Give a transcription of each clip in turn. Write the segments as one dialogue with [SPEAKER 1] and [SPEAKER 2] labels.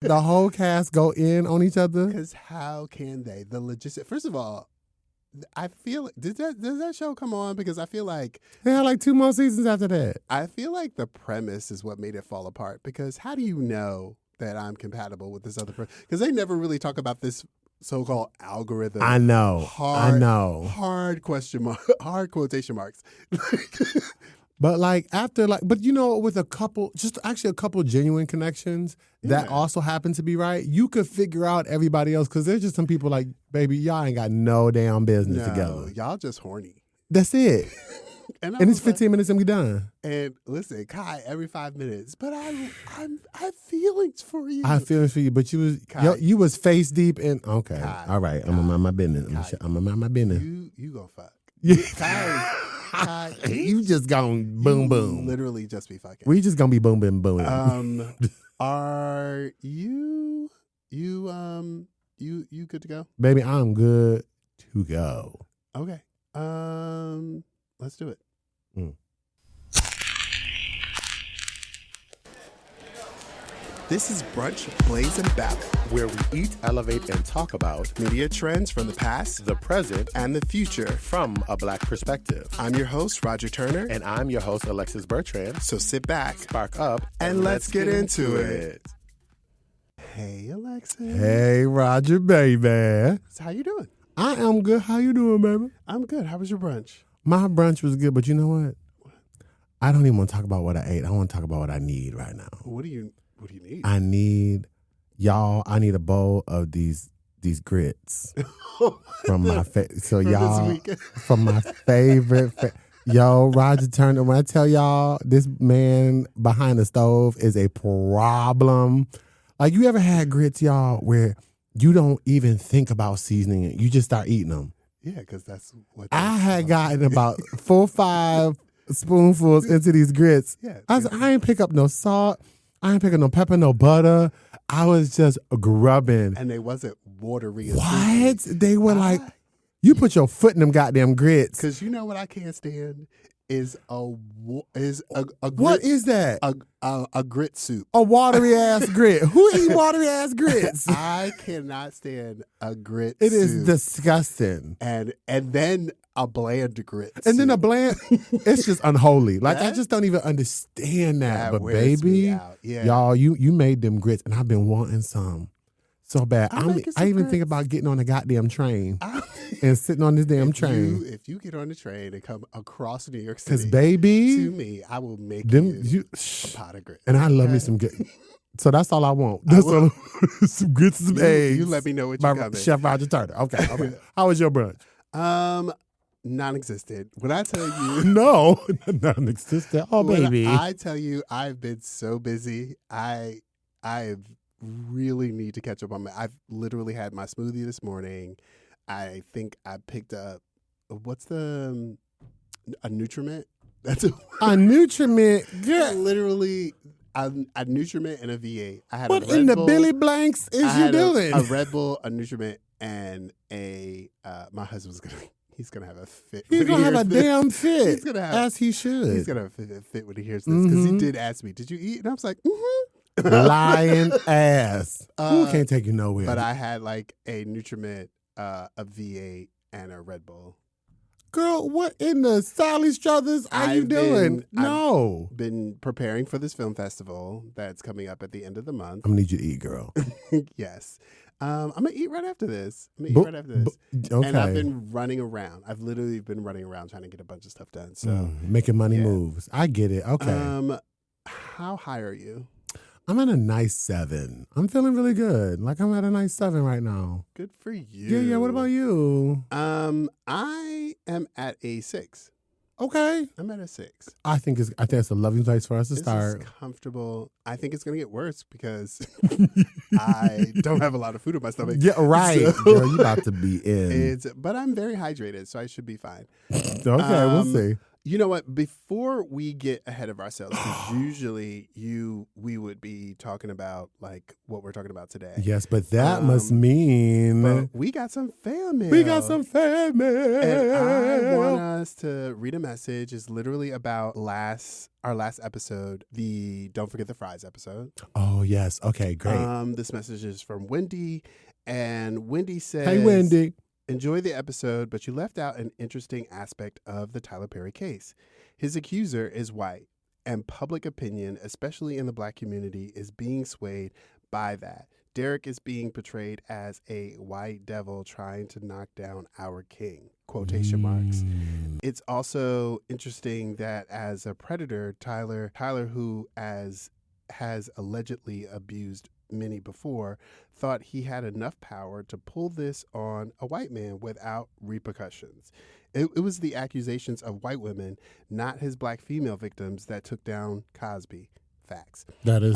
[SPEAKER 1] the whole cast go in on each other?
[SPEAKER 2] Because how can they? First of all, I feel does that show come on? Because I feel like
[SPEAKER 1] They had like 2 more seasons after that.
[SPEAKER 2] I feel like the premise is what made it fall apart. Because how do you know that I'm compatible with this other person? Because they never really talk about this so-called algorithm.
[SPEAKER 1] I know.
[SPEAKER 2] Hard question mark. Hard quotation marks.
[SPEAKER 1] But but with a couple genuine connections that also happen to be right, you could figure out everybody else because there's just some people like, baby, y'all ain't got no damn business together.
[SPEAKER 2] Y'all just horny.
[SPEAKER 1] That's it. and it's 15 minutes and we done.
[SPEAKER 2] And listen, Kai, every 5 minutes, but I have feelings for you.
[SPEAKER 1] I have feelings for you, but you was face deep in. Okay, Kai, all right, I'm gonna mind my business. I'm gonna mind my business.
[SPEAKER 2] You gonna fuck?
[SPEAKER 1] Kai, you just gonna boom boom.
[SPEAKER 2] Literally just be fucking.
[SPEAKER 1] We just gonna be boom boom boom.
[SPEAKER 2] Are you good to go?
[SPEAKER 1] Baby, I'm good to go.
[SPEAKER 2] Okay. Let's do it. This is Brunch, Blaze, and Ballot,
[SPEAKER 1] where we eat, elevate, and talk about
[SPEAKER 2] media trends from the past,
[SPEAKER 1] the present,
[SPEAKER 2] and the future
[SPEAKER 1] from a Black perspective.
[SPEAKER 2] I'm your host, Roger Turner.
[SPEAKER 1] And I'm your host, Alexis Bertrand.
[SPEAKER 2] So sit back,
[SPEAKER 1] spark up,
[SPEAKER 2] and let's get into it. Hey, Alexis.
[SPEAKER 1] Hey, Roger, baby.
[SPEAKER 2] So how you doing?
[SPEAKER 1] I am good. How you doing, baby?
[SPEAKER 2] I'm good. How was your brunch?
[SPEAKER 1] My brunch was good, but you know what? I don't even want to talk about what I ate. I want to talk about what I need right now.
[SPEAKER 2] What do you need?
[SPEAKER 1] I need a bowl of these grits from my from my favorite. Yo, Roger Turner. When I tell y'all, this man behind the stove is a problem. Like, you ever had grits, y'all, where you don't even think about seasoning it? You just start eating them.
[SPEAKER 2] Yeah, because that's what
[SPEAKER 1] I had gotten about 4 or 5 spoonfuls into these grits.
[SPEAKER 2] Yeah,
[SPEAKER 1] I ain't pick up no salt. I ain't pick up no pepper, no butter. I was just grubbing.
[SPEAKER 2] And they wasn't watery.
[SPEAKER 1] What? They were like, you put your foot in them goddamn grits.
[SPEAKER 2] Because you know what I can't stand is a grit.
[SPEAKER 1] What is that?
[SPEAKER 2] A grit soup.
[SPEAKER 1] A watery ass grit. Who eat watery ass grits?
[SPEAKER 2] I cannot stand a grit
[SPEAKER 1] It
[SPEAKER 2] soup.
[SPEAKER 1] is disgusting.
[SPEAKER 2] And then a bland grit
[SPEAKER 1] And then
[SPEAKER 2] soup.
[SPEAKER 1] a bland, it's just unholy. Like, I just don't even understand that. But baby, y'all, you made them grits and I've been wanting some so bad. I even think about getting on a goddamn train and sitting on this damn train.
[SPEAKER 2] If you get on the train and come across New York City,
[SPEAKER 1] because baby,
[SPEAKER 2] to me, I will make you a pot of grits.
[SPEAKER 1] And I love me some good. So that's all I want. Some grits and some eggs.
[SPEAKER 2] You let me know what you got.
[SPEAKER 1] Chef Roger Turner. Okay. How was your brunch?
[SPEAKER 2] Non-existent. When I tell you,
[SPEAKER 1] no, non-existent. Oh, baby.
[SPEAKER 2] I tell you, I've been so busy. I really need to catch up on I've literally had my smoothie this morning. I think I picked up what's a Nutriment. That's a
[SPEAKER 1] Nutriment. Yeah,
[SPEAKER 2] literally. A Nutriment and a V8. I had
[SPEAKER 1] what
[SPEAKER 2] a Red
[SPEAKER 1] in the
[SPEAKER 2] Bull.
[SPEAKER 1] Billy Blanks is you doing?
[SPEAKER 2] A Red Bull, a Nutriment, and my husband's he's gonna have a fit.
[SPEAKER 1] He's gonna have a damn fit.
[SPEAKER 2] He's gonna have,
[SPEAKER 1] as he should.
[SPEAKER 2] He's gonna have a fit when he hears this because he did ask me, "Did you eat?" And I was like,
[SPEAKER 1] lying ass. Who can't take you nowhere?
[SPEAKER 2] But I had like a Nutriment, a V8, and a Red Bull.
[SPEAKER 1] Girl, what in the Sally Struthers are you doing?
[SPEAKER 2] I've been preparing for this film festival that's coming up at the end of the month.
[SPEAKER 1] I'm gonna need you to eat, girl.
[SPEAKER 2] Yes. I'm gonna eat right after this. Okay. And I've been running around. I've literally been running around trying to get a bunch of stuff done. So
[SPEAKER 1] making money moves. I get it. Okay.
[SPEAKER 2] How high are you?
[SPEAKER 1] I'm at a nice 7. I'm feeling really good. Like, I'm at a nice 7 right now.
[SPEAKER 2] Good for you.
[SPEAKER 1] Yeah. What about you?
[SPEAKER 2] I am at a 6.
[SPEAKER 1] Okay.
[SPEAKER 2] I'm at a 6.
[SPEAKER 1] I think it's a lovely place for us to start.
[SPEAKER 2] It's comfortable. I think it's gonna get worse because I don't have a lot of food in my stomach.
[SPEAKER 1] Yeah, right.
[SPEAKER 2] So,
[SPEAKER 1] girl, you about to be in.
[SPEAKER 2] But I'm very hydrated, so I should be fine.
[SPEAKER 1] Okay, we'll see.
[SPEAKER 2] You know what? Before we get ahead of ourselves, because usually we would be talking about like what we're talking about today.
[SPEAKER 1] Yes, but that must mean
[SPEAKER 2] but we got some fan mail.
[SPEAKER 1] we got some fan mail.
[SPEAKER 2] And I want us to read a message. It's literally about our last episode, the Don't Forget the Fries episode.
[SPEAKER 1] Oh yes. Okay, great.
[SPEAKER 2] This message is from Wendy, and Wendy says,
[SPEAKER 1] "Hey Wendy.
[SPEAKER 2] Enjoy the episode, but you left out an interesting aspect of the Tyler Perry case. His accuser is white, and public opinion, especially in the black community, is being swayed by that. Derek is being portrayed as a white devil trying to knock down our king, quotation marks. It's also interesting that as a predator, Tyler, who has allegedly abused many before, thought he had enough power to pull this on a white man without repercussions. It was the accusations of white women, not his black female victims, that took down Cosby. Facts.
[SPEAKER 1] That is.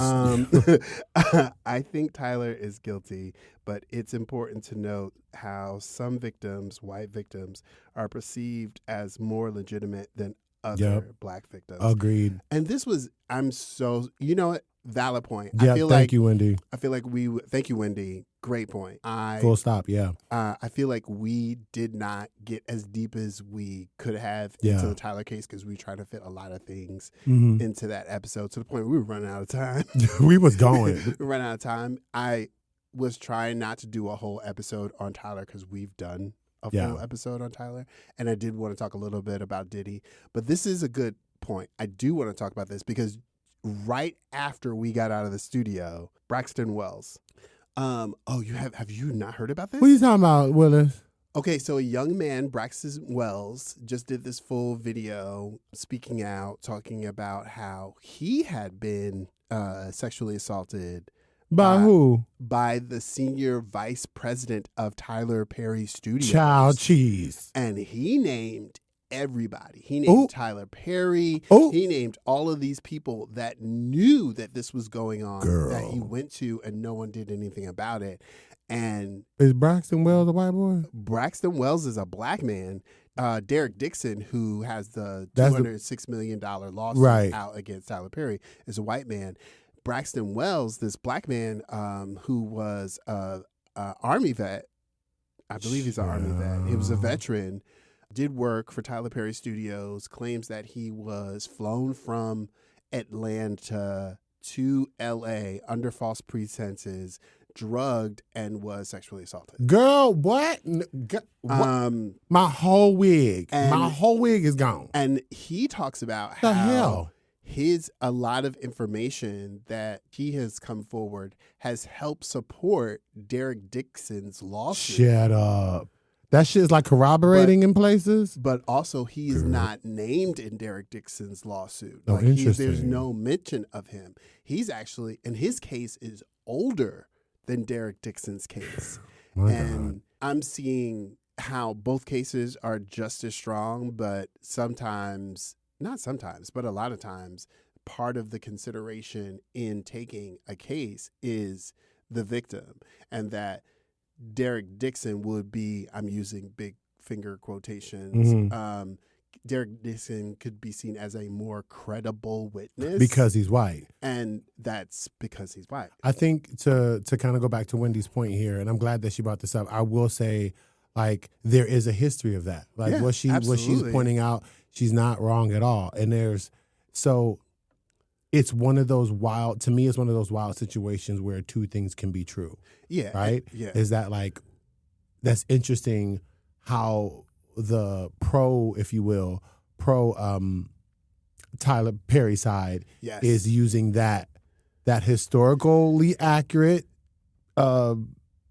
[SPEAKER 2] I think Tyler is guilty, but it's important to note how some victims, white victims, are perceived as more legitimate than other black victims.
[SPEAKER 1] Agreed.
[SPEAKER 2] And this was, you know what? Valid point.
[SPEAKER 1] Yeah, thank you, Wendy.
[SPEAKER 2] I feel like thank you, Wendy. Great point.
[SPEAKER 1] Full stop, yeah.
[SPEAKER 2] I feel like we did not get as deep as we could have into the Tyler case because we tried to fit a lot of things into that episode to the point where we were running out of time.
[SPEAKER 1] We was going.
[SPEAKER 2] We ran out of time. I was trying not to do a whole episode on Tyler because we've done a full episode on Tyler. And I did want to talk a little bit about Diddy. But this is a good point. I do want to talk about this because right after we got out of the studio, Braxton Wells. Have you not heard about this?
[SPEAKER 1] What are you talking about, Willis?
[SPEAKER 2] Okay, so a young man, Braxton Wells, just did this full video speaking out, talking about how he had been sexually assaulted.
[SPEAKER 1] By who?
[SPEAKER 2] By the senior vice president of Tyler Perry Studios.
[SPEAKER 1] Child cheese.
[SPEAKER 2] And he named everybody. He named Tyler Perry. He named all of these people that knew that this was going on, that he went to, and no one did anything about it. And
[SPEAKER 1] is Braxton Wells a white boy?
[SPEAKER 2] Braxton Wells is a black man. Derek Dixon, who has the $206 million lawsuit out against Tyler Perry, is a white man. Braxton Wells, this black man who was an Army vet, I believe he's an Army vet. He was a veteran, did work for Tyler Perry Studios, claims that he was flown from Atlanta to L.A. under false pretenses, drugged, and was sexually assaulted.
[SPEAKER 1] Girl, what? My whole wig. My whole wig is gone.
[SPEAKER 2] And he talks about how a lot of information that he has come forward has helped support Derek Dixon's lawsuit.
[SPEAKER 1] Shut up. That shit is like corroborating in places?
[SPEAKER 2] But also he is not named in Derek Dixon's lawsuit.
[SPEAKER 1] Oh, interesting.
[SPEAKER 2] There's no mention of him. He's actually, and his case is older than Derek Dixon's case. God. I'm seeing how both cases are just as strong, but not sometimes, but a lot of times, part of the consideration in taking a case is the victim, and that Dixon would be, I'm using big finger quotations, Derek Dixon could be seen as a more credible witness.
[SPEAKER 1] Because he's white.
[SPEAKER 2] And that's because he's white.
[SPEAKER 1] I think to kind of go back to Wendy's point here, and I'm glad that she brought this up, I will say, like, there is a history of that. Like, what she's pointing out, she's not wrong at all. And it's one of those wild situations where two things can be true.
[SPEAKER 2] Yeah.
[SPEAKER 1] Right?
[SPEAKER 2] Yeah.
[SPEAKER 1] Is that like, that's interesting how the if you will, Tyler Perry side is using that historically accurate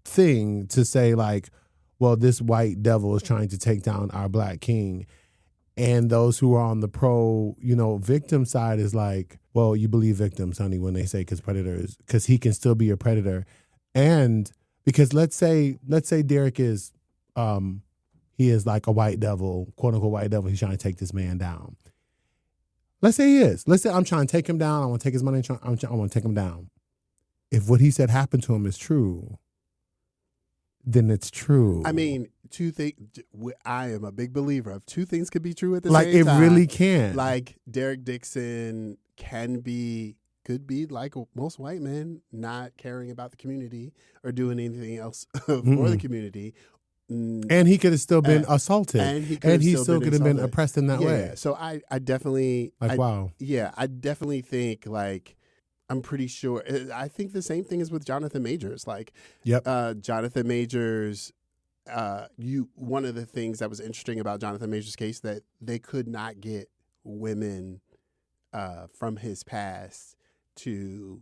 [SPEAKER 1] thing to say like, well, this white devil is trying to take down our black king. And those who are on the victim side is like, well, you believe victims, honey, when they say because he can still be a predator. And because let's say Derek is, he is like a white devil, quote unquote white devil. He's trying to take this man down. Let's say he is. Let's say I'm trying to take him down. I want to take his money. I want to take him down. If what he said happened to him is true, then it's true.
[SPEAKER 2] I mean, two things. I am a big believer of two things could be true at the
[SPEAKER 1] Like
[SPEAKER 2] same
[SPEAKER 1] it
[SPEAKER 2] time.
[SPEAKER 1] really can.
[SPEAKER 2] Like Derek Dixon could be like most white men, not caring about the community or doing anything else for the community.
[SPEAKER 1] And he could have still been assaulted.
[SPEAKER 2] And he
[SPEAKER 1] still could have been oppressed in that way.
[SPEAKER 2] So I definitely
[SPEAKER 1] wow.
[SPEAKER 2] Yeah, I definitely think like I'm pretty sure. I think the same thing is with Jonathan Majors. Like, Jonathan Majors. One of the things that was interesting about Jonathan Majors' case that they could not get women from his past to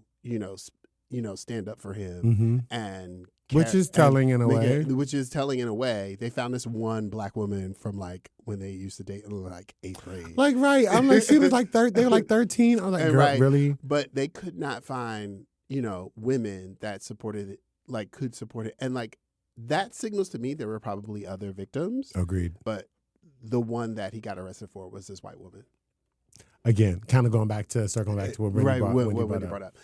[SPEAKER 2] stand up for him and.
[SPEAKER 1] Which is telling in a way.
[SPEAKER 2] Which is telling in a way. They found this one black woman from like when they used to date in like 8th grade.
[SPEAKER 1] Like, right. I'm like, she was like, they were like 13. I was like, girl,
[SPEAKER 2] right.
[SPEAKER 1] Really?
[SPEAKER 2] But they could not find, women that supported it, like could support it. And like that signals to me there were probably other victims.
[SPEAKER 1] Agreed.
[SPEAKER 2] But the one that he got arrested for was this white woman.
[SPEAKER 1] Again, kind of circling back to what Wendy brought up.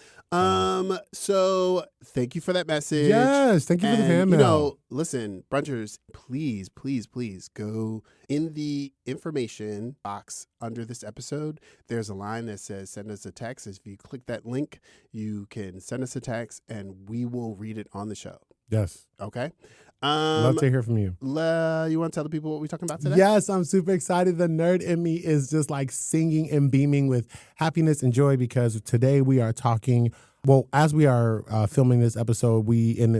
[SPEAKER 2] So thank you for that message.
[SPEAKER 1] Yes, thank you for the fan mail.
[SPEAKER 2] Listen, brunchers, please, please, please go in the information box under this episode. There's a line that says send us a text. If you click that link, you can send us a text and we will read it on the show.
[SPEAKER 1] Yes.
[SPEAKER 2] Okay.
[SPEAKER 1] Love to hear from you.
[SPEAKER 2] You want to tell the people what we're talking about today?
[SPEAKER 1] Yes, I'm super excited. The nerd in me is just like singing and beaming with happiness and joy because today we are talking. Well, as we are filming this episode, when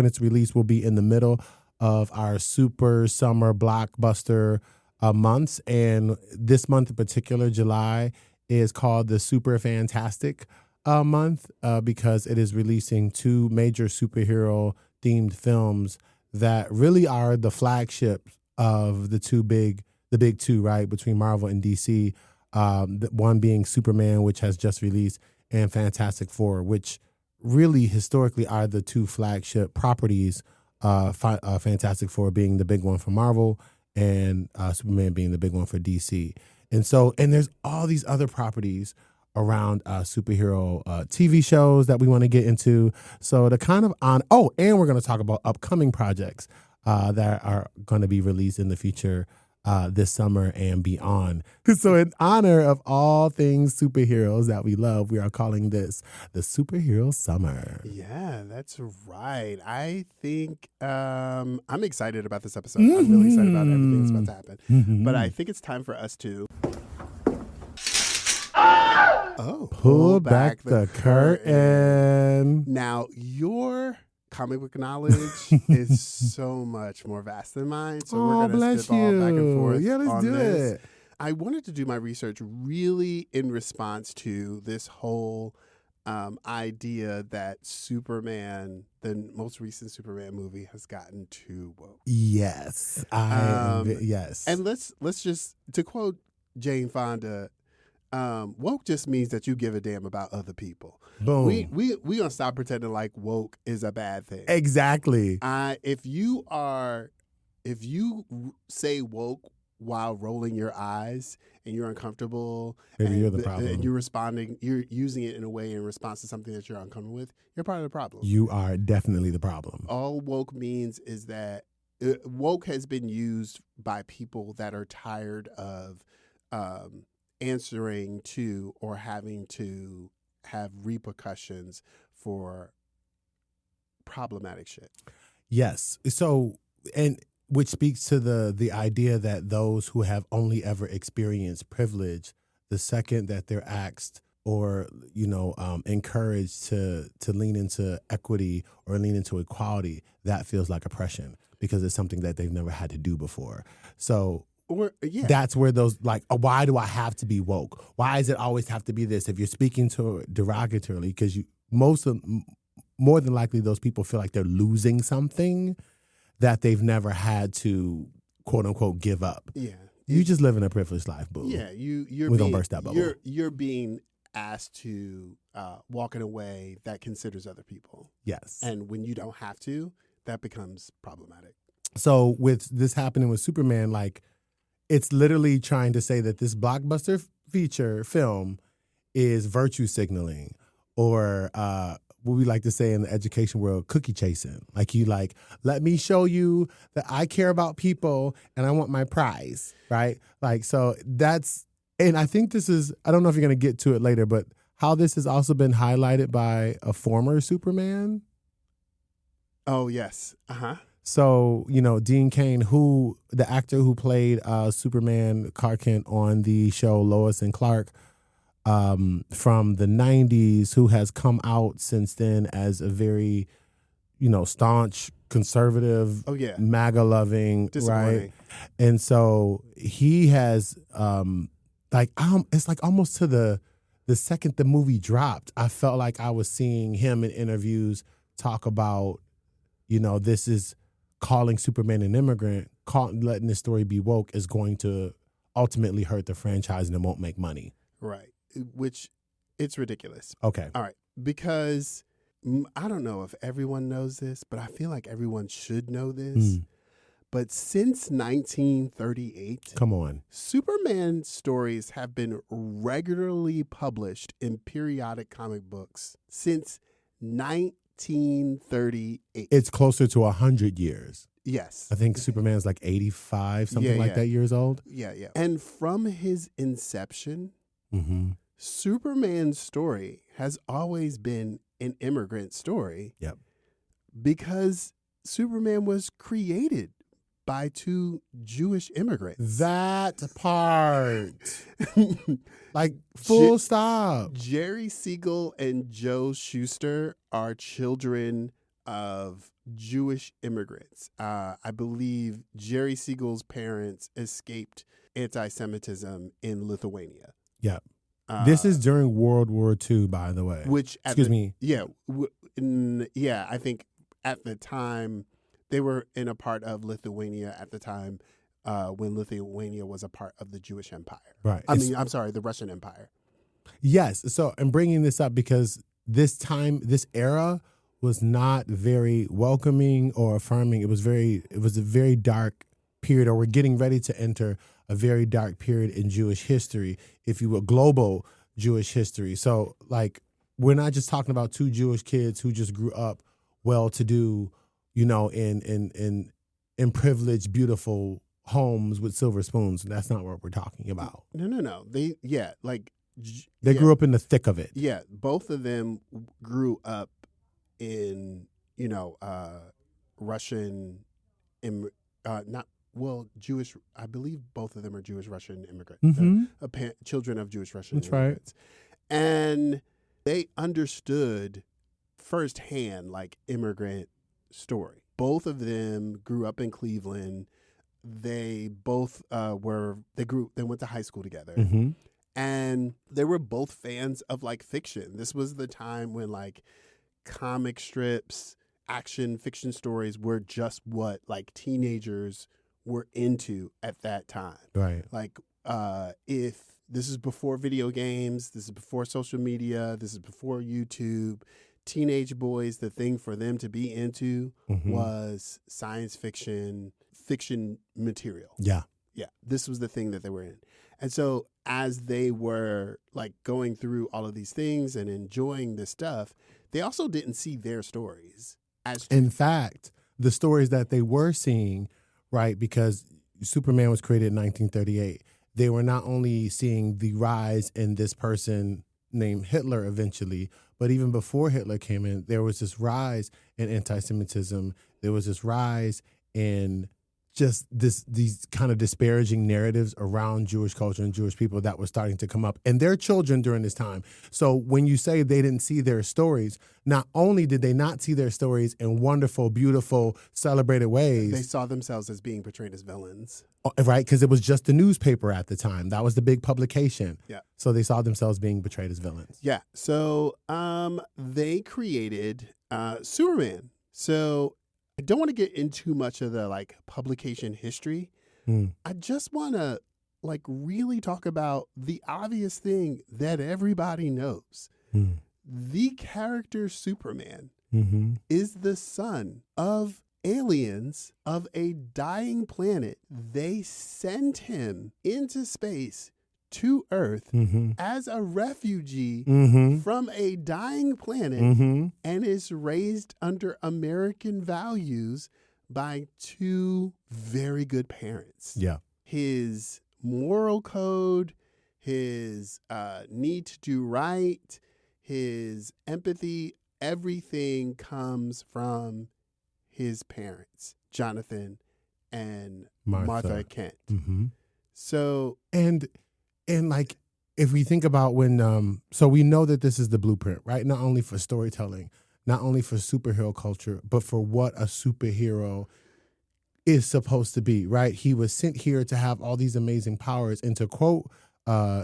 [SPEAKER 1] it's released, we'll be in the middle of our super summer blockbuster months, and this month in particular, July, is called the Super Fantastic month because it is releasing two major superhero themed films that really are the flagships of the big two, right, between Marvel and DC. One being Superman, which has just released, and Fantastic Four, which really historically are the two flagship properties. Fantastic Four being the big one for Marvel, and Superman being the big one for DC. And there's all these other properties around superhero TV shows that we want to get into. So to kind of and we're going to talk about upcoming projects that are going to be released in the future this summer and beyond. So in honor of all things superheroes that we love, we are calling this the Superhero Summer.
[SPEAKER 2] Yeah, that's right. I think I'm excited about this episode. I'm really excited about everything that's about to happen. But I think it's time for us to pull back the curtain. Now, your comic book knowledge is so much more vast than mine. So we're going to spitball back and forth.
[SPEAKER 1] Yeah, let's do it.
[SPEAKER 2] I wanted to do my research really in response to this whole idea that Superman, the most recent Superman movie, has gotten too woke.
[SPEAKER 1] Yes. Yes.
[SPEAKER 2] And let's just, to quote Jane Fonda, woke just means that you give a damn about other people.
[SPEAKER 1] Boom.
[SPEAKER 2] We gonna stop pretending like woke is a bad thing.
[SPEAKER 1] Exactly.
[SPEAKER 2] If you say woke while rolling your eyes and you're uncomfortable,
[SPEAKER 1] maybe you're the problem.
[SPEAKER 2] And you're using it in a way in response to something that you're uncomfortable with, you're part of the problem.
[SPEAKER 1] You are definitely the problem.
[SPEAKER 2] All woke means is that woke has been used by people that are tired of answering to or having to have repercussions for problematic shit.
[SPEAKER 1] Yes. So, and which speaks to the idea that those who have only ever experienced privilege, the second that they're asked or encouraged to lean into equity or lean into equality, that feels like oppression because it's something that they've never had to do before. So that's where those why do I have to be woke? Why does it always have to be this? If you're speaking to it derogatorily, because more than likely those people feel like they're losing something that they've never had to quote unquote give up.
[SPEAKER 2] Yeah,
[SPEAKER 1] you just live in a privileged life, boo.
[SPEAKER 2] Yeah,
[SPEAKER 1] we don't burst that bubble.
[SPEAKER 2] You're being asked to walk in a way that considers other people.
[SPEAKER 1] Yes,
[SPEAKER 2] and when you don't have to, that becomes problematic.
[SPEAKER 1] So with this happening with Superman, it's literally trying to say that this blockbuster feature film is virtue signaling or what we like to say in the education world, cookie chasing. Like you like, let me show you that I care about people and I want my prize, right? Like, so that's, and I think this is, I don't know if you're going to get to it later, but how this has also been highlighted by a former Superman.
[SPEAKER 2] Oh, yes. Uh-huh.
[SPEAKER 1] So, Dean Cain, the actor who played Superman Clark Kent on the show Lois and Clark from the 90s, who has come out since then as a very, staunch, conservative, MAGA-loving, right? And so he has, it's like almost to the second the movie dropped, I felt like I was seeing him in interviews talk about, this is calling Superman an immigrant, letting this story be woke is going to ultimately hurt the franchise and it won't make money.
[SPEAKER 2] Right. Which, it's ridiculous.
[SPEAKER 1] Okay.
[SPEAKER 2] All right. Because I don't know if everyone knows this, but I feel like everyone should know this. But since 1938,
[SPEAKER 1] come on,
[SPEAKER 2] Superman stories have been regularly published in periodic comic books since 1938.
[SPEAKER 1] It's closer to 100 years.
[SPEAKER 2] Yes.
[SPEAKER 1] I think Superman's like 85, something like that years old.
[SPEAKER 2] Yeah. And from his inception, Superman's story has always been an immigrant story.
[SPEAKER 1] Yep.
[SPEAKER 2] Because Superman was created by two Jewish immigrants.
[SPEAKER 1] That part. Like, full stop.
[SPEAKER 2] Jerry Siegel and Joe Shuster are children of Jewish immigrants. I believe Jerry Siegel's parents escaped anti-Semitism in Lithuania.
[SPEAKER 1] Yeah. This is during World War II, by the way.
[SPEAKER 2] Which,
[SPEAKER 1] excuse me.
[SPEAKER 2] Yeah. I think at the time, they were in a part of Lithuania at the time when Lithuania was a part of the Jewish Empire.
[SPEAKER 1] Right.
[SPEAKER 2] The Russian Empire.
[SPEAKER 1] Yes. So I'm bringing this up because this era was not very welcoming or affirming. It was a very dark period, or we're getting ready to enter a very dark period in Jewish history, if you will, global Jewish history. So, like, we're not just talking about two Jewish kids who just grew up well-to-do, in privileged, beautiful homes with silver spoons. That's not what we're talking about.
[SPEAKER 2] No. They
[SPEAKER 1] grew up in the thick of it.
[SPEAKER 2] Yeah, both of them grew up in Russian, Jewish. I believe both of them are Jewish Russian immigrants, children of Jewish Russian immigrants,
[SPEAKER 1] right.
[SPEAKER 2] And they understood firsthand immigrant story. Both of them grew up in Cleveland. They both they went to high school together. And they were both fans of fiction. This was the time when comic strips, action fiction stories were just what teenagers were into at that time.
[SPEAKER 1] Right.
[SPEAKER 2] If this is before video games, this is before social media, this is before YouTube, teenage boys, the thing for them to be into was science fiction material.
[SPEAKER 1] Yeah.
[SPEAKER 2] Yeah. This was the thing that they were in. And so as they were going through all of these things and enjoying this stuff, they also didn't see their stories as true.
[SPEAKER 1] In fact, the stories that they were seeing, right, because Superman was created in 1938, they were not only seeing the rise in this person named Hitler eventually, but even before Hitler came in, there was this rise in anti-Semitism. There was this rise in just these kind of disparaging narratives around Jewish culture and Jewish people that were starting to come up, and their children during this time. So when you say they didn't see their stories, not only did they not see their stories in wonderful, beautiful, celebrated ways,
[SPEAKER 2] they saw themselves as being portrayed as villains.
[SPEAKER 1] Right, because it was just the newspaper at the time. That was the big publication.
[SPEAKER 2] Yeah.
[SPEAKER 1] So they saw themselves being portrayed as villains.
[SPEAKER 2] Yeah. So they created Superman. So I don't want to get into much of the publication history. I just want to really talk about the obvious thing that everybody knows. The character Superman is the son of aliens of a dying planet. They sent him into space to Earth
[SPEAKER 1] Mm-hmm.
[SPEAKER 2] as a refugee
[SPEAKER 1] Mm-hmm.
[SPEAKER 2] from a dying planet
[SPEAKER 1] Mm-hmm.
[SPEAKER 2] and is raised under American values by two very good parents.
[SPEAKER 1] Yeah.
[SPEAKER 2] His moral code, his need to do right, his empathy, everything comes from his parents, Jonathan and Martha Kent.
[SPEAKER 1] Mm-hmm.
[SPEAKER 2] So
[SPEAKER 1] and like, if we think about when so we know that this is the blueprint, right? Not only for storytelling, not only for superhero culture, but for what a superhero is supposed to be, right? He was sent here to have all these amazing powers, and to quote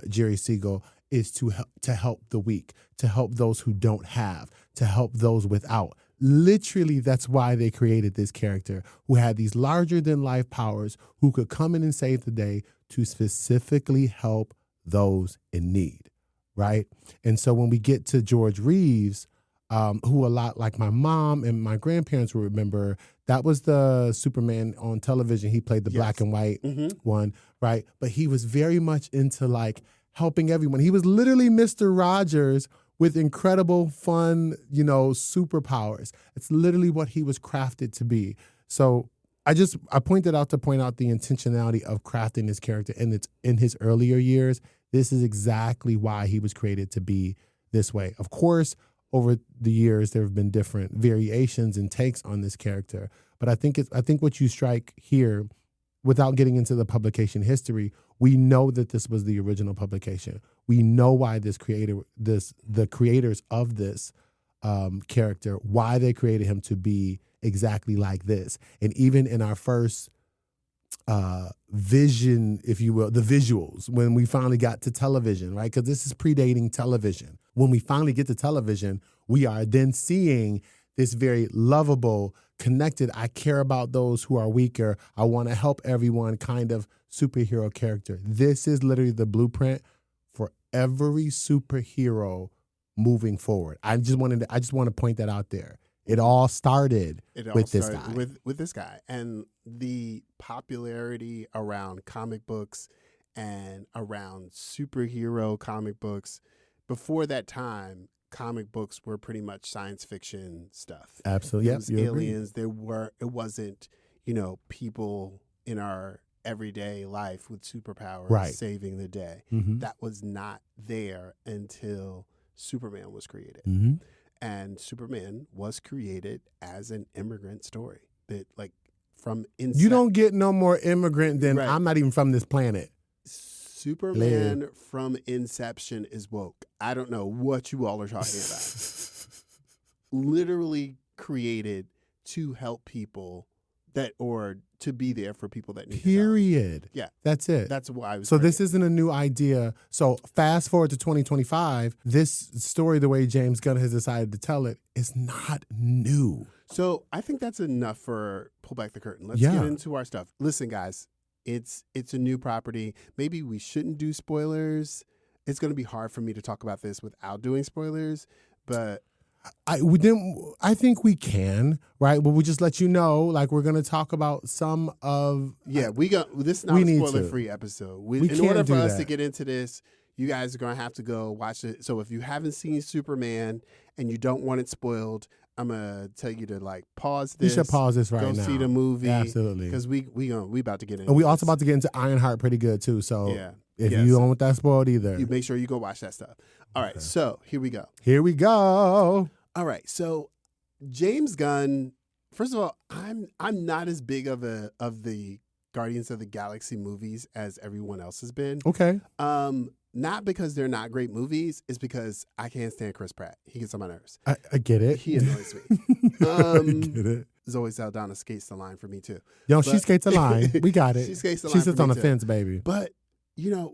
[SPEAKER 1] Jerry Siegel, is to help the weak, to help those who don't have, to help those without. Literally, that's why they created this character who had these larger than life powers, who could come in and save the day to specifically help those in need, right? And so when we get to George Reeves, who a lot like my mom and my grandparents will remember, that was the Superman on television. He played the black and white one, right? But he was very much into like helping everyone. He was literally Mr. Rogers with incredible, fun, superpowers. It's literally what he was crafted to be. So I pointed out to point out the intentionality of crafting this character, and it's in his earlier years. This is exactly why he was created to be this way. Of course, over the years, there have been different variations and takes on this character. But I think what you strike here, without getting into the publication history, we know that this was the original publication. We know why the creators of this character, why they created him to be exactly like this. And even in our first vision, if you will, the visuals, when we finally got to television, right? Because this is predating television. When we finally get to television, we are then seeing this very lovable, connected, I care about those who are weaker, I want to help everyone kind of superhero character. This is literally the blueprint for every superhero moving forward. I just want to point that out there. It all started with this guy.
[SPEAKER 2] With this guy. And the popularity around comic books and around superhero comic books, before that time, comic books were pretty much science fiction stuff.
[SPEAKER 1] Absolutely.
[SPEAKER 2] It was aliens. It wasn't, people in our everyday life with superpowers saving the day.
[SPEAKER 1] Mm-hmm.
[SPEAKER 2] That was not there until Superman was created.
[SPEAKER 1] Mm-hmm.
[SPEAKER 2] And Superman was created as an immigrant story that, like, from inside.
[SPEAKER 1] You don't get no more immigrant than I'm not even from this planet.
[SPEAKER 2] Superman from inception is woke. I don't know what you all are talking about. Literally created to help people or to be there for people that need
[SPEAKER 1] Period.
[SPEAKER 2] Yeah.
[SPEAKER 1] That's it.
[SPEAKER 2] That's why I was.
[SPEAKER 1] So this isn't a new idea. So fast forward to 2025, this story, the way James Gunn has decided to tell it, is not new.
[SPEAKER 2] So I think that's enough for pull back the curtain. Let's get into our stuff. Listen, guys, it's a new property. Maybe we shouldn't do spoilers. It's going to be hard for me to talk about this without doing spoilers, but
[SPEAKER 1] I think we can, right? But we just let you know, like, we're going to talk about some of.
[SPEAKER 2] This is not a spoiler-free episode. In order for us to get into this, you guys are going to have to go watch it. So if you haven't seen Superman and you don't want it spoiled, I'm going to tell you to, like, pause this.
[SPEAKER 1] You should pause this right now.
[SPEAKER 2] Go see the movie.
[SPEAKER 1] Absolutely.
[SPEAKER 2] Because we about to get into
[SPEAKER 1] And we also about to get into Ironheart pretty good, too. So if you don't want that spoiled either.
[SPEAKER 2] You make sure you go watch that stuff. All right, so here we go.
[SPEAKER 1] Here we go.
[SPEAKER 2] All right, so James Gunn, first of all, I'm not as big of the Guardians of the Galaxy movies as everyone else has been.
[SPEAKER 1] Okay.
[SPEAKER 2] Not because they're not great movies, it's because I can't stand Chris Pratt. He gets on my nerves.
[SPEAKER 1] I get it.
[SPEAKER 2] He annoys me.
[SPEAKER 1] I get it.
[SPEAKER 2] Zoe Saldana skates the line for me too.
[SPEAKER 1] She skates the line. We got it.
[SPEAKER 2] She skates the line.
[SPEAKER 1] She sits on the fence, baby.
[SPEAKER 2] But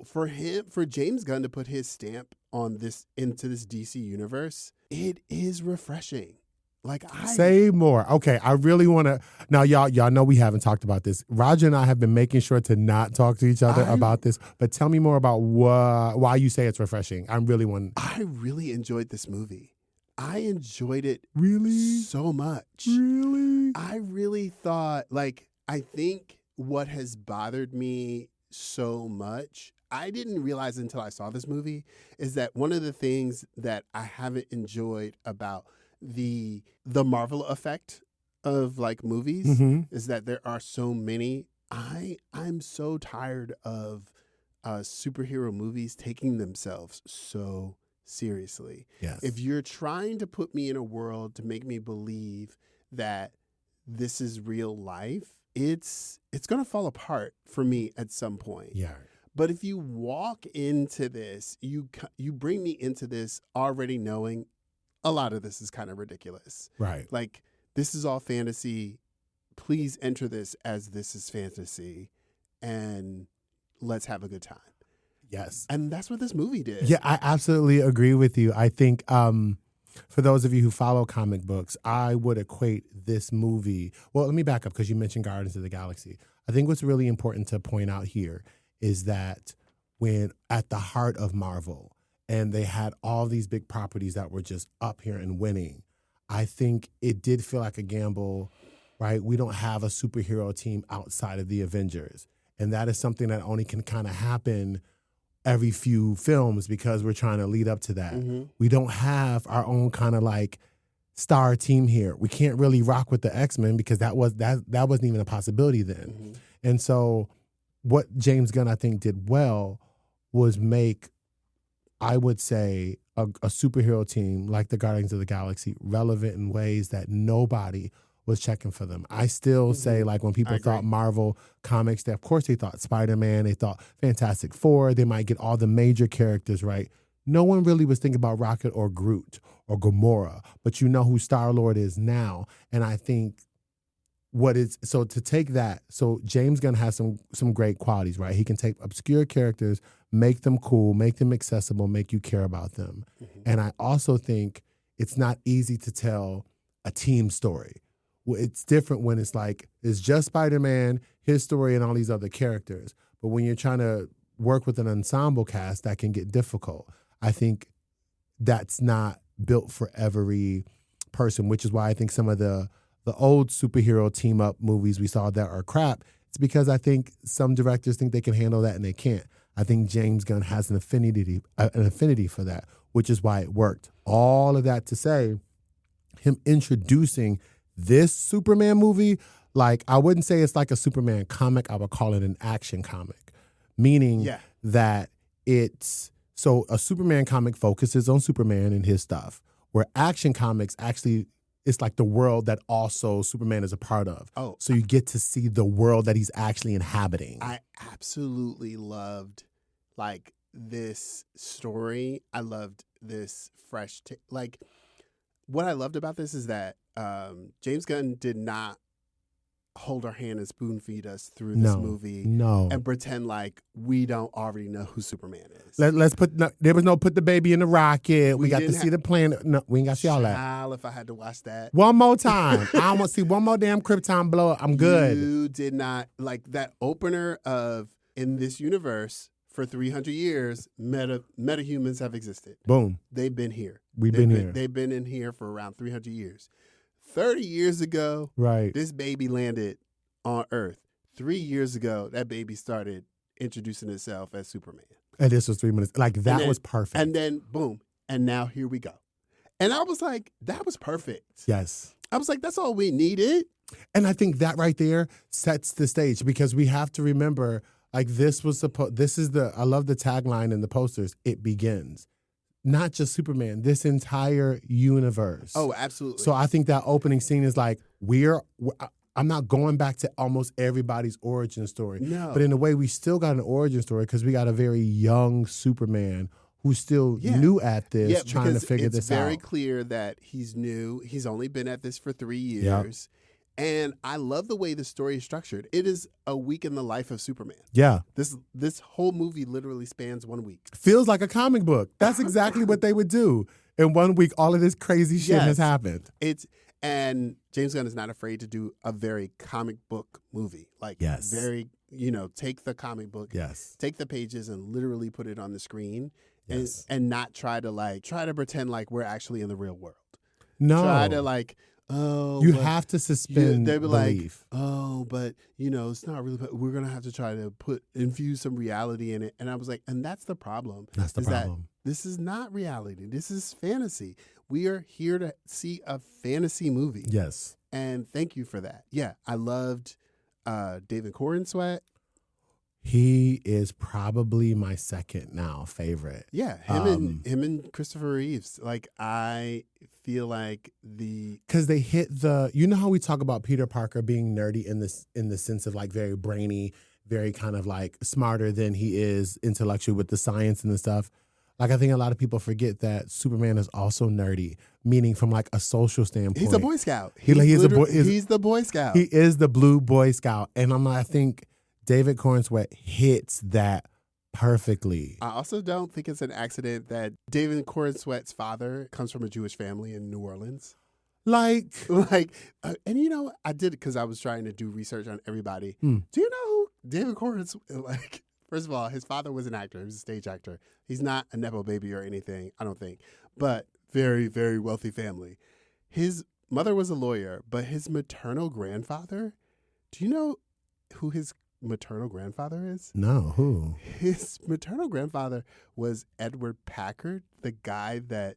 [SPEAKER 2] for James Gunn to put his stamp on this into this DC universe, it is refreshing.
[SPEAKER 1] Say more. Okay, I really want to. Now, y'all know we haven't talked about this. Roger and I have been making sure to not talk to each other about this. But tell me more about why you say it's refreshing. I really
[SPEAKER 2] enjoyed this movie. I enjoyed it
[SPEAKER 1] really
[SPEAKER 2] so much.
[SPEAKER 1] Really,
[SPEAKER 2] I really thought, I think what has bothered me so much, I didn't realize until I saw this movie is that one of the things that I haven't enjoyed about the Marvel effect of like movies is that there are so many. I'm so tired of superhero movies taking themselves so seriously.
[SPEAKER 1] Yes.
[SPEAKER 2] If you're trying to put me in a world to make me believe that this is real life, it's going to fall apart for me at some point.
[SPEAKER 1] Yeah.
[SPEAKER 2] But if you walk into this, you bring me into this already knowing a lot of this is kind of ridiculous.
[SPEAKER 1] Right.
[SPEAKER 2] Like, this is all fantasy. Please enter this as this is fantasy, and let's have a good time.
[SPEAKER 1] Yes.
[SPEAKER 2] And that's what this movie did.
[SPEAKER 1] Yeah, I absolutely agree with you. I think for those of you who follow comic books, I would equate this movie. Well, let me back up because you mentioned Guardians of the Galaxy. I think what's really important to point out here is that when at the heart of Marvel, and they had all these big properties that were just up here and winning, I think it did feel like a gamble, right? We don't have a superhero team outside of the Avengers. And that is something that only can kind of happen every few films because we're trying to lead up to that. We don't have our own kind of like star team here. We can't really rock with the X-Men because that wasn't even a possibility then. And so what James Gunn, I think, did well was make, I would say, a superhero team like the Guardians of the Galaxy relevant in ways that nobody was checking for them. I still say, like, when people thought Marvel comics, of course they thought Spider-Man, they thought Fantastic Four, they might get all the major characters right. No one really was thinking about Rocket or Groot or Gamora, but you know who Star-Lord is now. And I think so to take that, so James Gunn has some great qualities, right? He can take obscure characters, make them cool, make them accessible, make you care about them. And I also think it's not easy to tell a team story. It's different when it's like, it's just Spider-Man, his story, and all these other characters. But when you're trying to work with an ensemble cast, that can get difficult. I think that's not built for every person, which is why I think some of the old superhero team-up movies we saw that are crap, it's because I think some directors think they can handle that and they can't. I think James Gunn has an affinity for that, which is why it worked. All of that to say, him introducing this Superman movie, like, I wouldn't say it's like a Superman comic. I would call it an action comic, meaning that it's, so a Superman comic focuses on Superman and his stuff, where action comics actually, it's like the world that also Superman is a part of. Oh, so you get to see the world that he's actually inhabiting.
[SPEAKER 2] I absolutely loved, like, this story. I loved this fresh, like, what I loved about this is that James Gunn did not hold our hand and spoon feed us through this movie and pretend like we don't already know who Superman is.
[SPEAKER 1] Let's there was no put the baby in the rocket. We got to see the planet. No, we ain't got to see all that.
[SPEAKER 2] If I had to watch that
[SPEAKER 1] one more time, I want to see one more damn Krypton blow up. I'm good.
[SPEAKER 2] You did not like that opener of, in this universe for 300 years, metahumans have existed.
[SPEAKER 1] Boom.
[SPEAKER 2] They've been here.
[SPEAKER 1] They've
[SPEAKER 2] been in here for around 300 years. 30 years ago, this baby landed on Earth. 3 years ago, that baby started introducing itself as Superman.
[SPEAKER 1] And this was 3 minutes. Like, that was perfect.
[SPEAKER 2] And then, boom, and now here we go. And I was like, that was perfect.
[SPEAKER 1] Yes.
[SPEAKER 2] I was like, that's all we needed.
[SPEAKER 1] And I think that right there sets the stage, because we have to remember, like, this is I love the tagline in the posters, it begins. Not just Superman, this entire universe.
[SPEAKER 2] Oh, absolutely.
[SPEAKER 1] So I think that opening scene is like, I'm not going back to almost everybody's origin story.
[SPEAKER 2] No.
[SPEAKER 1] But in a way, we still got an origin story because we got a very young Superman who's still new at this, trying to figure this out.
[SPEAKER 2] It's very clear that he's new. He's only been at this for 3 years. Yep. And I love the way the story is structured. It is a week in the life of Superman.
[SPEAKER 1] Yeah.
[SPEAKER 2] This whole movie literally spans 1 week.
[SPEAKER 1] Feels like a comic book. That's exactly what they would do. In 1 week, all of this crazy shit has happened.
[SPEAKER 2] And James Gunn is not afraid to do a very comic book movie. Like, very, take the comic book, take the pages and literally put it on the screen and not try to pretend like we're actually in the real world.
[SPEAKER 1] No.
[SPEAKER 2] Try to oh,
[SPEAKER 1] You have to suspend
[SPEAKER 2] they'd be
[SPEAKER 1] belief.
[SPEAKER 2] like, oh, but it's not really. We're gonna have to try to infuse some reality in it. And I was like, and that's the problem.
[SPEAKER 1] That's the problem.
[SPEAKER 2] This is not reality. This is fantasy. We are here to see a fantasy movie.
[SPEAKER 1] Yes.
[SPEAKER 2] And thank you for that. Yeah, I loved David Corenswet.
[SPEAKER 1] He is probably my second now favorite.
[SPEAKER 2] Yeah, him and Christopher Reeves. Like, I feel like
[SPEAKER 1] because they hit you know how we talk about Peter Parker being nerdy in the sense of like very brainy, very kind of like smarter than he is intellectually with the science and the stuff. Like, I think a lot of people forget that Superman is also nerdy, meaning from like a social standpoint.
[SPEAKER 2] He's a Boy Scout.
[SPEAKER 1] He's the
[SPEAKER 2] Boy Scout.
[SPEAKER 1] He is the blue Boy Scout, and I think David Corenswet hits that perfectly.
[SPEAKER 2] I also don't think it's an accident that David Corenswet's father comes from a Jewish family in New Orleans.
[SPEAKER 1] And
[SPEAKER 2] I did it because I was trying to do research on everybody. Do you know who David Corenswet? First of all, his father was an actor. He was a stage actor. He's not a Nepo baby or anything, I don't think. But very, very wealthy family. His mother was a lawyer, but his maternal grandfather, do you know who his maternal grandfather is?
[SPEAKER 1] No, who?
[SPEAKER 2] His maternal grandfather was Edward Packard, the guy that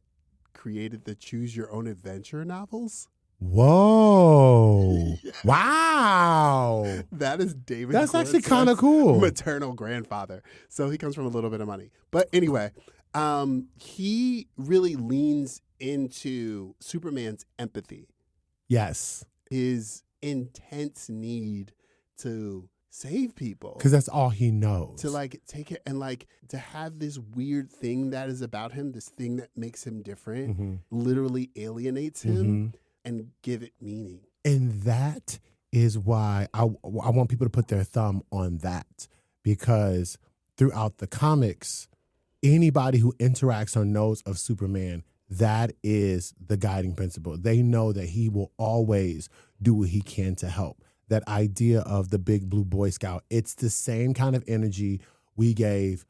[SPEAKER 2] created the Choose Your Own Adventure novels.
[SPEAKER 1] Whoa. Yeah. Wow.
[SPEAKER 2] That is David.
[SPEAKER 1] That's actually kind of cool.
[SPEAKER 2] Maternal grandfather. So he comes from a little bit of money. But anyway, he really leans into Superman's empathy.
[SPEAKER 1] Yes.
[SPEAKER 2] His intense need to save people.
[SPEAKER 1] Because that's all he knows.
[SPEAKER 2] To like take it and like to have this weird thing that is about him, this thing that makes him different, literally alienates him. And give it meaning. And
[SPEAKER 1] that is why I want people to put their thumb on that, because throughout the comics, anybody who interacts or knows of Superman, that is the guiding principle. They know that he will always do what he can to help. That idea of the big blue Boy Scout, it's the same kind of energy we gave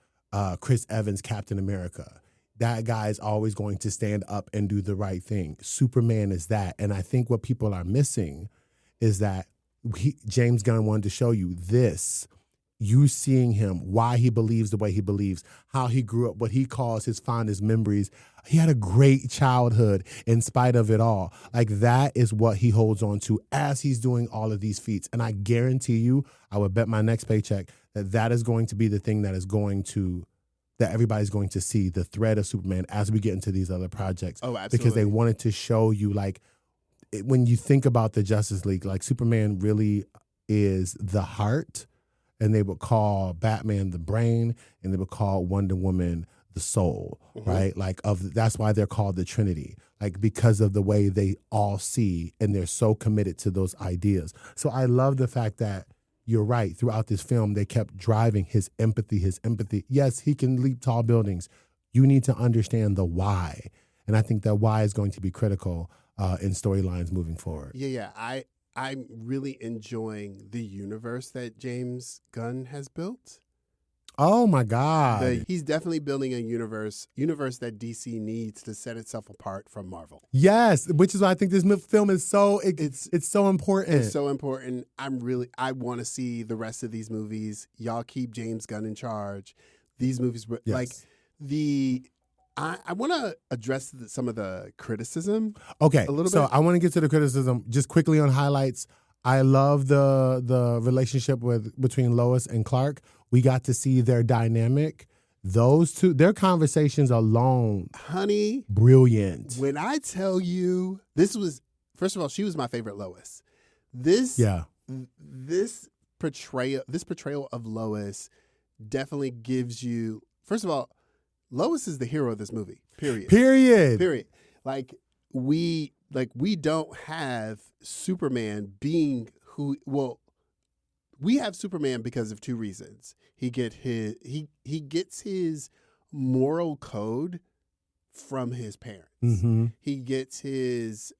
[SPEAKER 1] Chris Evans, Captain America. That guy is always going to stand up and do the right thing. Superman is that. And I think what people are missing is that James Gunn wanted to show you this. You seeing him, why he believes the way he believes, how he grew up, what he calls his fondest memories. He had a great childhood in spite of it all. Like, that is what he holds on to as he's doing all of these feats. And I guarantee you, I would bet my next paycheck that is going to be the thing that everybody's going to see, the thread of Superman as we get into these other projects.
[SPEAKER 2] Oh, absolutely.
[SPEAKER 1] Because they wanted to show you, like, when you think about the Justice League, like, Superman really is the heart, and they would call Batman the brain, and they would call Wonder Woman the soul, right? Like, that's why they're called the Trinity, like, because of the way they all see, and they're so committed to those ideas. So I love the fact that you're right. Throughout this film, they kept driving his empathy. Yes, he can leap tall buildings. You need to understand the why. And I think that why is going to be critical in storylines moving forward.
[SPEAKER 2] Yeah. I'm really enjoying the universe that James Gunn has built.
[SPEAKER 1] Oh, my God.
[SPEAKER 2] He's definitely building a universe that DC needs to set itself apart from Marvel.
[SPEAKER 1] Yes, which is why I think this film is it's so important.
[SPEAKER 2] It's so important. I want to see the rest of these movies. Y'all keep James Gunn in charge. These movies,
[SPEAKER 1] yes.
[SPEAKER 2] I want to address some of the criticism.
[SPEAKER 1] Okay,
[SPEAKER 2] a little
[SPEAKER 1] so
[SPEAKER 2] bit.
[SPEAKER 1] I want to get to the criticism just quickly on highlights. I love the relationship between Lois and Clark. We got to see their dynamic. Those two, their conversations alone,
[SPEAKER 2] honey,
[SPEAKER 1] brilliant.
[SPEAKER 2] When I tell you, first of all, she was my favorite Lois. This portrayal of Lois definitely gives you. First of all, Lois is the hero of this movie. Period. Like we don't have Superman being who. Well, we have Superman because of two reasons. He gets his moral code from his parents.
[SPEAKER 1] Mm-hmm.
[SPEAKER 2] He gets his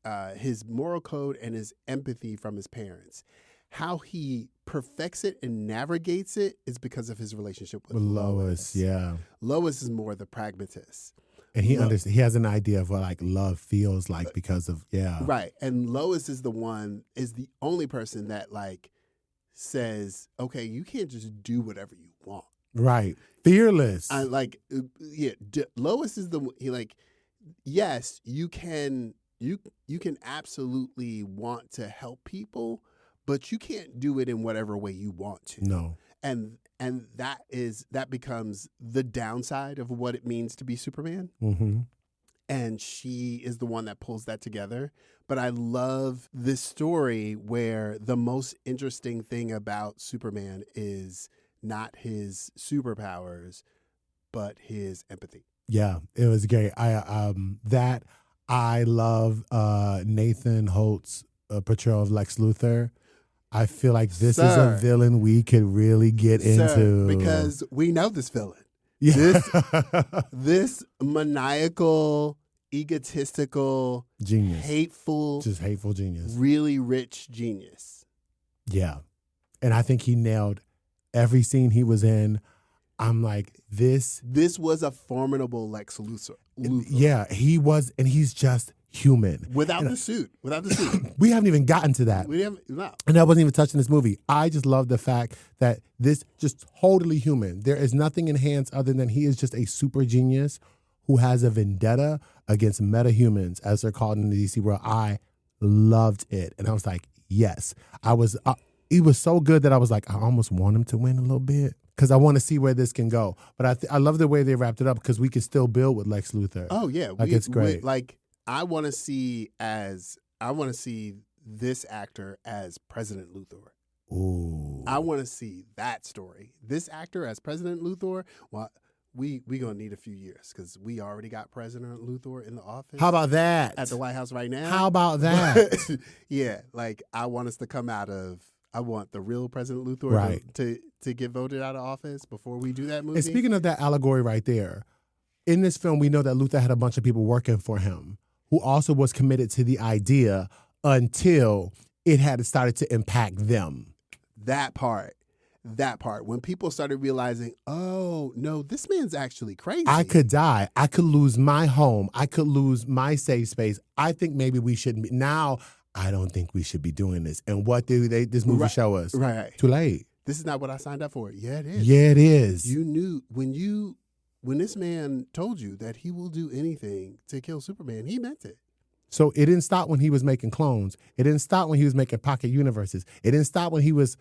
[SPEAKER 2] moral code and his empathy from his parents. How he perfects it and navigates it is because of his relationship with Lois.
[SPEAKER 1] Yeah.
[SPEAKER 2] Lois is more the pragmatist.
[SPEAKER 1] And he understands. He has an idea of what like love feels like because of
[SPEAKER 2] right. And Lois is the only person that like says, okay, you can't just do whatever you want.
[SPEAKER 1] Right, fearless.
[SPEAKER 2] Lois is yes, you can absolutely want to help people, but you can't do it in whatever way you want to.
[SPEAKER 1] No.
[SPEAKER 2] And that becomes the downside of what it means to be Superman.
[SPEAKER 1] Mm-hmm.
[SPEAKER 2] And she is the one that pulls that together. But I love this story where the most interesting thing about Superman is not his superpowers, but his empathy.
[SPEAKER 1] Yeah, it was great. I love Nathan Holt's portrayal of Lex Luthor. I feel like this is a villain we could really get into.
[SPEAKER 2] Because we know this villain.
[SPEAKER 1] Yeah.
[SPEAKER 2] This maniacal, egotistical,
[SPEAKER 1] genius.
[SPEAKER 2] Hateful
[SPEAKER 1] genius.
[SPEAKER 2] Really rich genius.
[SPEAKER 1] Yeah. And I think he nailed every scene he was in. I'm like, this
[SPEAKER 2] was a formidable Lex Luthor.
[SPEAKER 1] Yeah, he was, and he's just human.
[SPEAKER 2] Without the suit.
[SPEAKER 1] We haven't even gotten to that.
[SPEAKER 2] No.
[SPEAKER 1] And that wasn't even touching this movie. I just love the fact that this just totally human. There is nothing enhanced other than he is just a super genius who has a vendetta against metahumans, as they're called in the DC world. I loved it. And I was like, yes. He was so good that I was like, I almost want him to win a little bit because I want to see where this can go. But I love the way they wrapped it up because we can still build with Lex Luthor.
[SPEAKER 2] Oh, yeah.
[SPEAKER 1] It's great.
[SPEAKER 2] I want to see this actor as President Luthor.
[SPEAKER 1] Ooh.
[SPEAKER 2] I want to see that story. This actor as President Luthor, well, we going to need a few years because we already got President Luthor in the office.
[SPEAKER 1] How about that?
[SPEAKER 2] At the White House right now.
[SPEAKER 1] How about that?
[SPEAKER 2] Yeah, I want us to I want the real President Luthor to get voted out of office before we do that movie.
[SPEAKER 1] And speaking of that allegory right there, in this film, we know that Luthor had a bunch of people working for him who also was committed to the idea until it had started to impact them.
[SPEAKER 2] That part. When people started realizing, oh, no, this man's actually crazy.
[SPEAKER 1] I could die. I could lose my home. I could lose my safe space. I think maybe we shouldn't be. Now, I don't think we should be doing this. And what did this movie show us?
[SPEAKER 2] Right.
[SPEAKER 1] Too late.
[SPEAKER 2] This is not what I signed up for. Yeah, it is.
[SPEAKER 1] Yeah, it is.
[SPEAKER 2] You knew when this man told you that he will do anything to kill Superman, he meant it.
[SPEAKER 1] So it didn't stop when he was making clones. It didn't stop when he was making pocket universes. It didn't stop when he was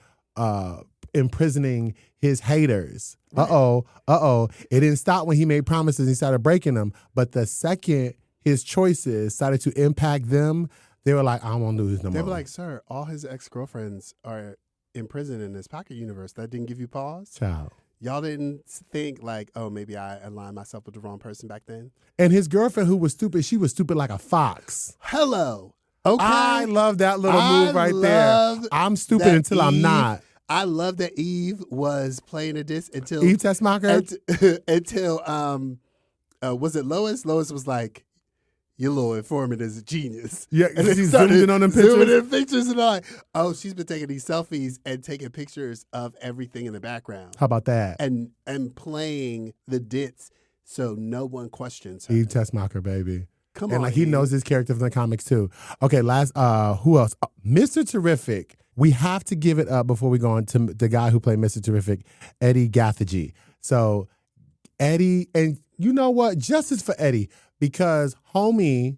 [SPEAKER 1] imprisoning his haters. Uh-oh. It didn't stop when he made promises and he started breaking them. But the second his choices started to impact them, they were like, I won't do this no more.
[SPEAKER 2] They were like, sir, all his ex-girlfriends are in prison in this pocket universe. That didn't give you pause?
[SPEAKER 1] Child.
[SPEAKER 2] Y'all didn't think like, oh, maybe I aligned myself with the wrong person back then?
[SPEAKER 1] And his girlfriend, who was stupid, she was stupid like a fox.
[SPEAKER 2] Hello. Okay.
[SPEAKER 1] I love that little move right there. I'm stupid until I'm not.
[SPEAKER 2] I love that Eve was playing a disc until
[SPEAKER 1] Eve Tessmacher?
[SPEAKER 2] Until was it Lois? Lois was like, your little informant is a genius.
[SPEAKER 1] Yeah,
[SPEAKER 2] and
[SPEAKER 1] he zoomed in on them pictures.
[SPEAKER 2] Zoomed in pictures and all. Oh, she's been taking these selfies and taking pictures of everything in the background.
[SPEAKER 1] How about that?
[SPEAKER 2] And playing the ditz so no one questions her.
[SPEAKER 1] Eve Tessmacher, baby.
[SPEAKER 2] Come
[SPEAKER 1] and
[SPEAKER 2] on,
[SPEAKER 1] he knows his character from the comics too. Okay, last who else? Mr. Terrific. We have to give it up before we go on to the guy who played Mr. Terrific, Eddie Gathegi. So Eddie, and you know what? Justice for Eddie, because homie,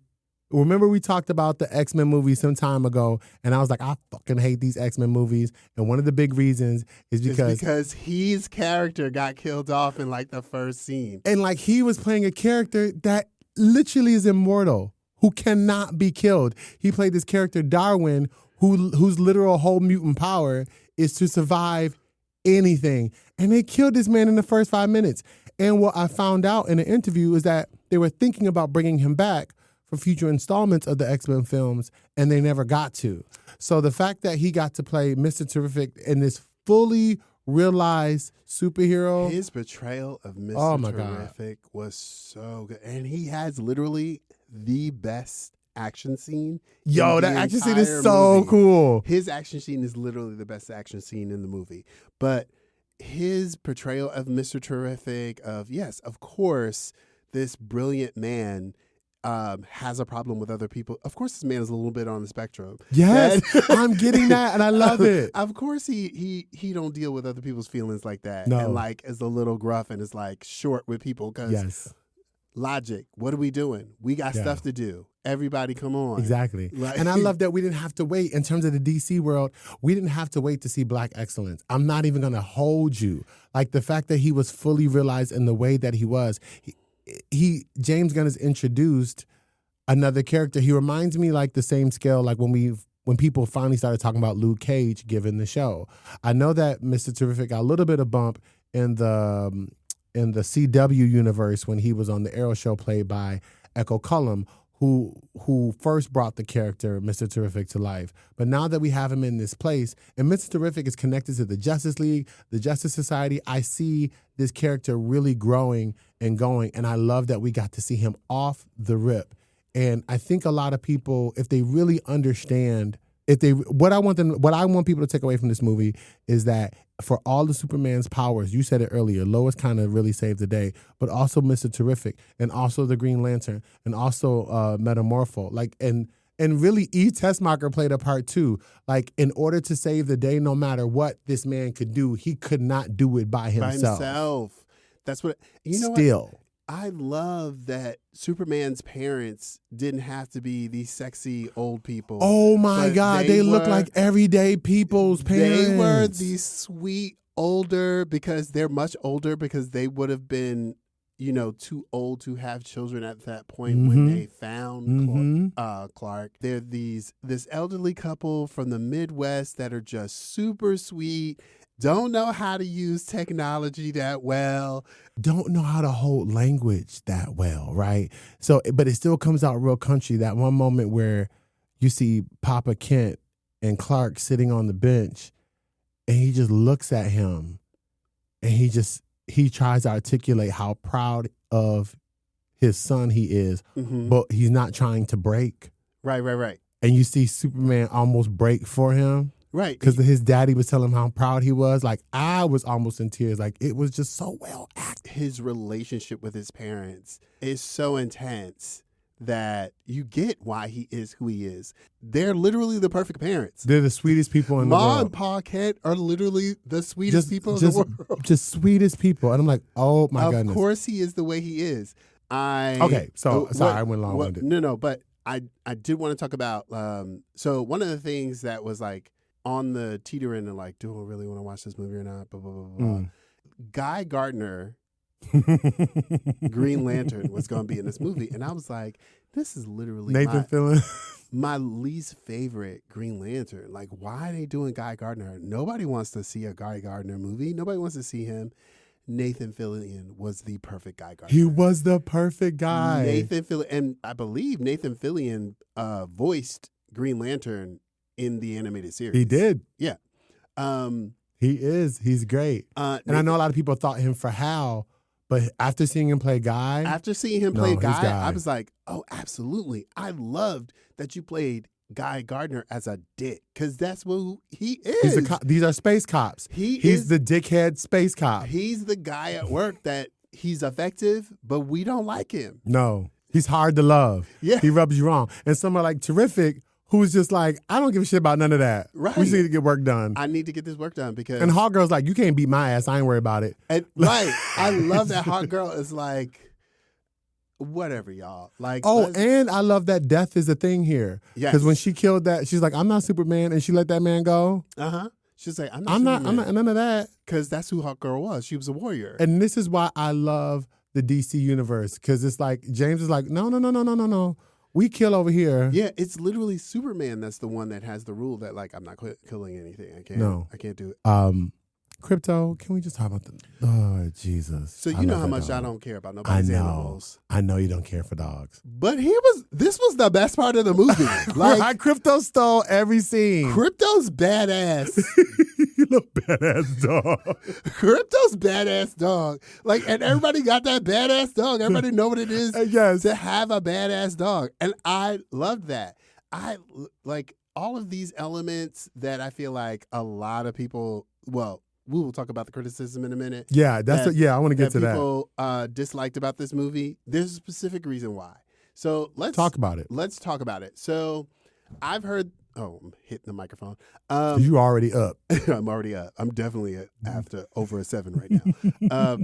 [SPEAKER 1] remember we talked about the X-Men movie some time ago, and I was like, I fucking hate these X-Men movies. And one of the big reasons is because
[SPEAKER 2] his character got killed off in like the first scene.
[SPEAKER 1] And like he was playing a character that literally is immortal, who cannot be killed. He played this character, Darwin, whose literal whole mutant power is to survive anything. And they killed this man in the first 5 minutes. And what I found out in an interview is that they were thinking about bringing him back for future installments of the X-Men films, and they never got to. So the fact that he got to play Mr. Terrific in this fully realized superhero.
[SPEAKER 2] His portrayal of Mr. Terrific was so good. And he has literally the best action scene.
[SPEAKER 1] Yo, that action scene is so cool.
[SPEAKER 2] His action scene is literally the best action scene in the movie. But his portrayal of Mr. Terrific, of course, this brilliant man has a problem with other people. Of course, this man is a little bit on the spectrum.
[SPEAKER 1] Yes, I'm getting that, and I love it.
[SPEAKER 2] Of course, he don't deal with other people's feelings like that.
[SPEAKER 1] No.
[SPEAKER 2] And like is a little gruff and is like short with people because
[SPEAKER 1] Yes.
[SPEAKER 2] logic. What are we doing? We got stuff to do. Everybody, come on.
[SPEAKER 1] Exactly.
[SPEAKER 2] Like,
[SPEAKER 1] and I love that we didn't have to wait. In terms of the DC world, we didn't have to wait to see Black excellence. I'm not even going to hold you. Like the fact that he was fully realized in the way that he was. James Gunn has introduced another character. He reminds me like the same scale like when people finally started talking about Luke Cage given the show. I know that Mr. Terrific got a little bit of bump in the CW universe when he was on the Arrow show played by Echo Cullum, who first brought the character Mr. Terrific to life. But now that we have him in this place, and Mr. Terrific is connected to the Justice League, the Justice Society, I see this character really growing and going, and I love that we got to see him off the rip. And I think a lot of people, if they really understand, what I want people to take away from this movie is that for all the Superman's powers, you said it earlier, Lois kind of really saved the day, but also Mr. Terrific, and also the Green Lantern, and also Metamorpho, like and really E. Tessmacher played a part too. Like in order to save the day, no matter what this man could do, he could not do it by himself.
[SPEAKER 2] That's what you know.
[SPEAKER 1] Still.
[SPEAKER 2] I love that Superman's parents didn't have to be these sexy old people.
[SPEAKER 1] Oh my God, they look like everyday people's parents.
[SPEAKER 2] They were these sweet older, because they're much older, because they would have been, too old to have children at that point when they found Clark. They're this elderly couple from the Midwest that are just super sweet. Don't know how to use technology that well.
[SPEAKER 1] Don't know how to hold language that well, right? So, but it still comes out real country. That one moment where you see Papa Kent and Clark sitting on the bench, and he just looks at him, and he tries to articulate how proud of his son he is, but he's not trying to break.
[SPEAKER 2] Right.
[SPEAKER 1] And you see Superman almost break for him.
[SPEAKER 2] Right.
[SPEAKER 1] Because his daddy was telling him how proud he was. Like, I was almost in tears. Like, it was just so well acted.
[SPEAKER 2] His relationship with his parents is so intense that you get why he is who he is. They're literally the perfect parents.
[SPEAKER 1] They're the sweetest people in the world.
[SPEAKER 2] Ma and Pa Kent are literally the sweetest people in the world.
[SPEAKER 1] Just sweetest people. And I'm like, oh, my goodness.
[SPEAKER 2] Of course he is the way he is.
[SPEAKER 1] Okay, so, sorry, I went long-winded.
[SPEAKER 2] No, but I did want to talk about, so one of the things that was like, on the teetering and like, do I really want to watch this movie or not? Blah, blah, blah, blah. Guy Gardner, Green Lantern, was going to be in this movie. And I was like, this is literally
[SPEAKER 1] Nathan Fillion.
[SPEAKER 2] my least favorite Green Lantern. Like, why are they doing Guy Gardner? Nobody wants to see a Guy Gardner movie. Nobody wants to see him. Nathan Fillion was the perfect Guy Gardner.
[SPEAKER 1] He was the perfect guy.
[SPEAKER 2] Nathan Fillion. And I believe Nathan Fillion voiced Green Lantern in the animated series.
[SPEAKER 1] He did.
[SPEAKER 2] Yeah.
[SPEAKER 1] He is. He's great. And I know a lot of people thought him for Hal, but after seeing him play Guy.
[SPEAKER 2] After seeing him play Guy,
[SPEAKER 1] Guy,
[SPEAKER 2] I was like, oh, absolutely. I loved that you played Guy Gardner as a dick, because that's what he is.
[SPEAKER 1] These are space cops. He's the dickhead space cop.
[SPEAKER 2] He's the guy at work that he's effective, but we don't like him.
[SPEAKER 1] No. He's hard to love.
[SPEAKER 2] Yeah.
[SPEAKER 1] He rubs you wrong. And someone like Terrific, who's just like, I don't give a shit about none of that.
[SPEAKER 2] Right.
[SPEAKER 1] We just need to get work done.
[SPEAKER 2] I need to get this work done because...
[SPEAKER 1] And Hot Girl's like, you can't beat my ass. I ain't worried about it.
[SPEAKER 2] And, right. I love that Hot Girl is like, whatever, y'all. Like,
[SPEAKER 1] and I love that death is a thing here.
[SPEAKER 2] Yes.
[SPEAKER 1] Because when she killed that, she's like, I'm not Superman. And she let that man go.
[SPEAKER 2] She's like, I'm
[SPEAKER 1] not none of that.
[SPEAKER 2] Because that's who Hot Girl was. She was a warrior.
[SPEAKER 1] And this is why I love the DC universe. Because it's like, James is like, no. We kill over here.
[SPEAKER 2] Yeah, it's literally Superman that's the one that has the rule that, like, I'm not killing anything. I can't do it.
[SPEAKER 1] Crypto, can we just talk about oh, Jesus.
[SPEAKER 2] So you know how much I don't care about nobody's animals.
[SPEAKER 1] I know you don't care for dogs.
[SPEAKER 2] But this was the best part of the movie. Like,
[SPEAKER 1] Crypto stole every scene.
[SPEAKER 2] Crypto's badass.
[SPEAKER 1] You little badass dog.
[SPEAKER 2] Crypto's badass dog. Like, and everybody got that badass dog. Everybody know what it is to have a badass dog. And I loved that. I like all of these elements that I feel like a lot of people, well, we will talk about the criticism in a minute.
[SPEAKER 1] Yeah, I want to get to that.
[SPEAKER 2] People disliked about this movie. There's a specific reason why. So let's
[SPEAKER 1] talk about it.
[SPEAKER 2] Let's talk about it. So I've heard. Oh, I'm hitting the microphone.
[SPEAKER 1] You already up.
[SPEAKER 2] I'm already up. I'm definitely after over a 7 right now.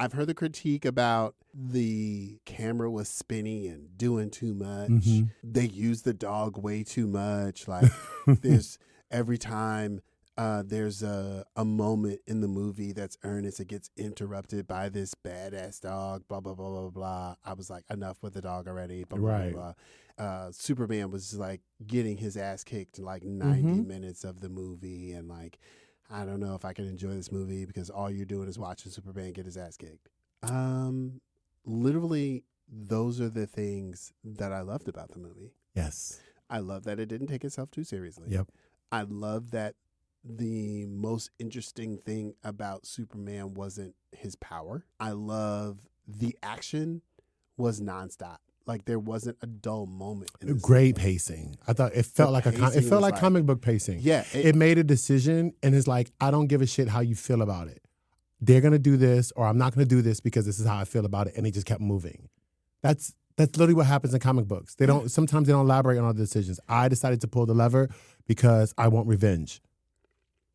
[SPEAKER 2] I've heard the critique about the camera was spinny and doing too much.
[SPEAKER 1] Mm-hmm.
[SPEAKER 2] They used the dog way too much. Like there's every time there's a moment in the movie that's earnest, it gets interrupted by this badass dog, blah, blah, blah, blah, blah. I was like, enough with the dog already, blah, blah,
[SPEAKER 1] right.
[SPEAKER 2] blah, blah. Superman was like getting his ass kicked in like 90 minutes of the movie. And like, I don't know if I can enjoy this movie because all you're doing is watching Superman get his ass kicked. Literally, those are the things that I loved about the movie.
[SPEAKER 1] Yes.
[SPEAKER 2] I love that it didn't take itself too seriously.
[SPEAKER 1] Yep.
[SPEAKER 2] I love that the most interesting thing about Superman wasn't his power. I love the action was nonstop. Like there wasn't a dull moment. In
[SPEAKER 1] Great pacing. I thought it felt like comic book pacing.
[SPEAKER 2] Yeah,
[SPEAKER 1] it made a decision and it's like, I don't give a shit how you feel about it. They're gonna do this, or I'm not gonna do this because this is how I feel about it, and they just kept moving. That's literally what happens in comic books. Sometimes they don't elaborate on all the decisions. I decided to pull the lever because I want revenge.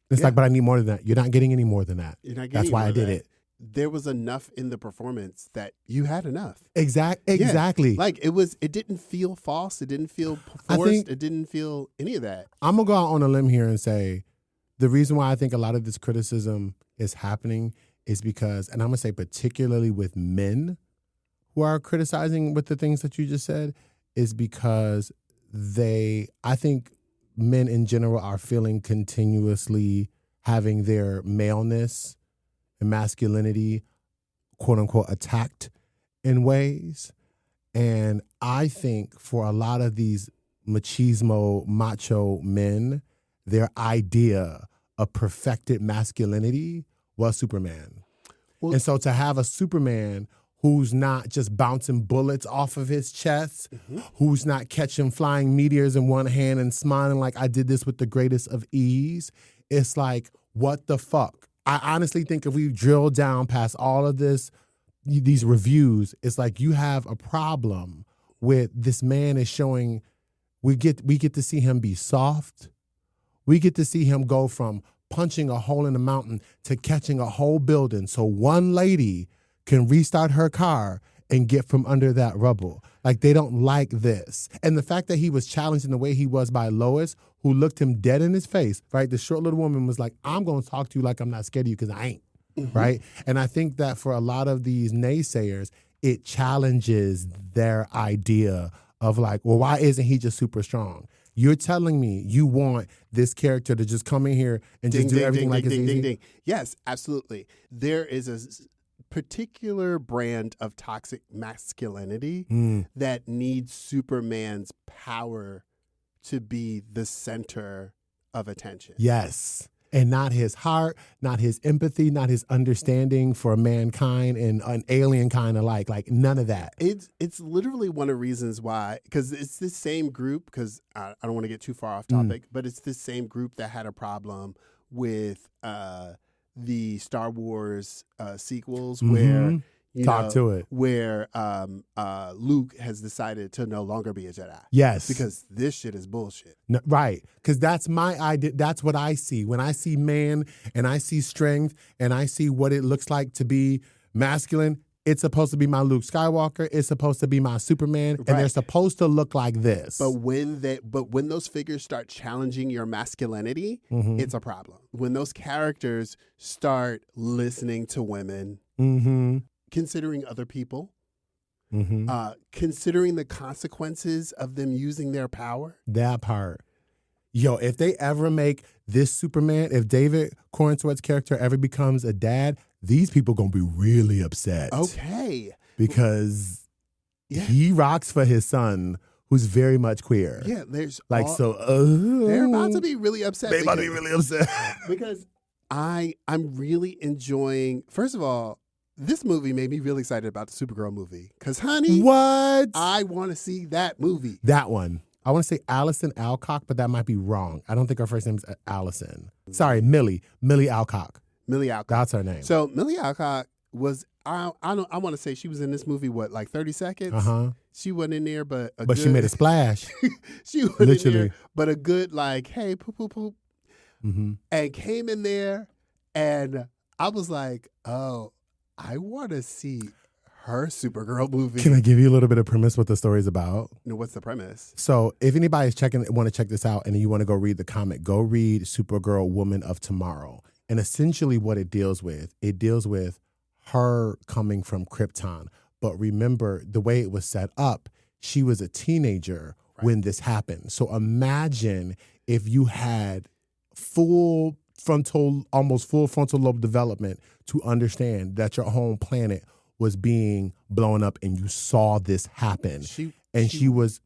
[SPEAKER 1] It's like, but I need more than that. You're not getting any more than that. That's why I did it.
[SPEAKER 2] There was enough in the performance that you had enough.
[SPEAKER 1] Exactly.
[SPEAKER 2] Yeah. Like it didn't feel false. It didn't feel forced. It didn't feel any of that.
[SPEAKER 1] I'm going to go out on a limb here and say the reason why I think a lot of this criticism is happening is because, and I'm going to say particularly with men who are criticizing with the things that you just said, is because I think men in general are feeling continuously having their maleness and masculinity, quote unquote, attacked in ways. And I think for a lot of these macho men, their idea of perfected masculinity was Superman. Well, and so to have a Superman who's not just bouncing bullets off of his chest, who's not catching flying meteors in one hand and smiling like I did this with the greatest of ease, it's like, what the fuck? I honestly think if we drill down past all of these reviews, it's like you have a problem with this man is showing, we get to see him be soft. We get to see him go from punching a hole in the mountain to catching a whole building so one lady can restart her car and get from under that rubble. Like, they don't like this. And the fact that he was challenged in the way he was by Lois, who looked him dead in his face, right? The short little woman was like, I'm going to talk to you like I'm not scared of you because I ain't, right? And I think that for a lot of these naysayers, it challenges their idea of like, well, why isn't he just super strong? You're telling me you want this character to just come in here and just do everything like it's easy?
[SPEAKER 2] Yes, absolutely. There is a particular brand of toxic masculinity that needs Superman's power to be the center of attention.
[SPEAKER 1] Yes. And not his heart, not his empathy, not his understanding for mankind and an alien kind alike. Like, none of that.
[SPEAKER 2] It's literally one of the reasons why, because it's this same group, because I don't want to get too far off topic, but it's this same group that had a problem with the Star Wars sequels where where Luke has decided to no longer be a Jedi.
[SPEAKER 1] Yes.
[SPEAKER 2] Because this shit is bullshit.
[SPEAKER 1] No, right. Because that's my idea. That's what I see. When I see man and I see strength and I see what it looks like to be masculine, it's supposed to be my Luke Skywalker. It's supposed to be my Superman. Right. And they're supposed to look like this.
[SPEAKER 2] But when those figures start challenging your masculinity, it's a problem. When those characters start listening to women, considering other people, considering the consequences of them using their power.
[SPEAKER 1] That part. Yo, if they ever make this Superman, if David Cornsweat's character ever becomes a dad, these people going to be really upset.
[SPEAKER 2] Okay.
[SPEAKER 1] Because he rocks for his son, who's very much queer.
[SPEAKER 2] Yeah, there's
[SPEAKER 1] like,
[SPEAKER 2] they're about to be really upset.
[SPEAKER 1] They're about to be really upset.
[SPEAKER 2] Because I'm really enjoying, first of all, this movie made me really excited about the Supergirl movie. Because, honey,
[SPEAKER 1] what?
[SPEAKER 2] I want to see that movie.
[SPEAKER 1] That one. I want to say Allison Alcock, but that might be wrong. I don't think her first name is Allison. Sorry, Millie Alcock.
[SPEAKER 2] Millie Alcock.
[SPEAKER 1] That's her name.
[SPEAKER 2] So Millie Alcock was I want to say she was in this movie 30 seconds. She wasn't in there, but
[SPEAKER 1] she made a splash.
[SPEAKER 2] She was literally in there, but a good hey poop poop poop, and came in there, and I was like, oh, I want to see her Supergirl movie.
[SPEAKER 1] Can I give you a little bit of premise what the story's about?
[SPEAKER 2] No, what's the premise?
[SPEAKER 1] So if anybody's want to check this out and you want to go read the comic, go read Supergirl Woman of Tomorrow. And essentially what it deals with her coming from Krypton. But remember, the way it was set up, she was a teenager when this happened. So imagine if you had almost full frontal lobe development to understand that your home planet was being blown up and you saw this happen. She
[SPEAKER 2] remembers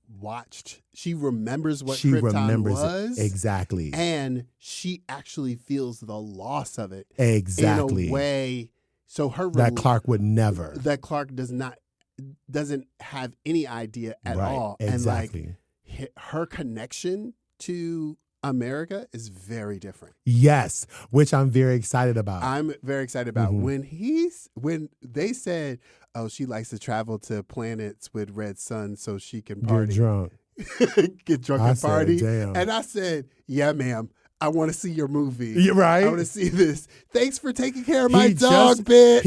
[SPEAKER 2] what Krypton was.
[SPEAKER 1] Exactly.
[SPEAKER 2] And she actually feels the loss of it.
[SPEAKER 1] Exactly.
[SPEAKER 2] In a way, so
[SPEAKER 1] that Clark would never.
[SPEAKER 2] That Clark doesn't have any idea at all.
[SPEAKER 1] Exactly.
[SPEAKER 2] And her connection to America is very different.
[SPEAKER 1] Yes, which I'm very excited about.
[SPEAKER 2] I'm very excited about when they said, "Oh, she likes to travel to planets with red suns so she can party, get drunk and party."
[SPEAKER 1] Damn.
[SPEAKER 2] And I said, "Yeah, ma'am. I want to see your movie.
[SPEAKER 1] You're right.
[SPEAKER 2] I want to see this. Thanks for taking care of my dog, bitch."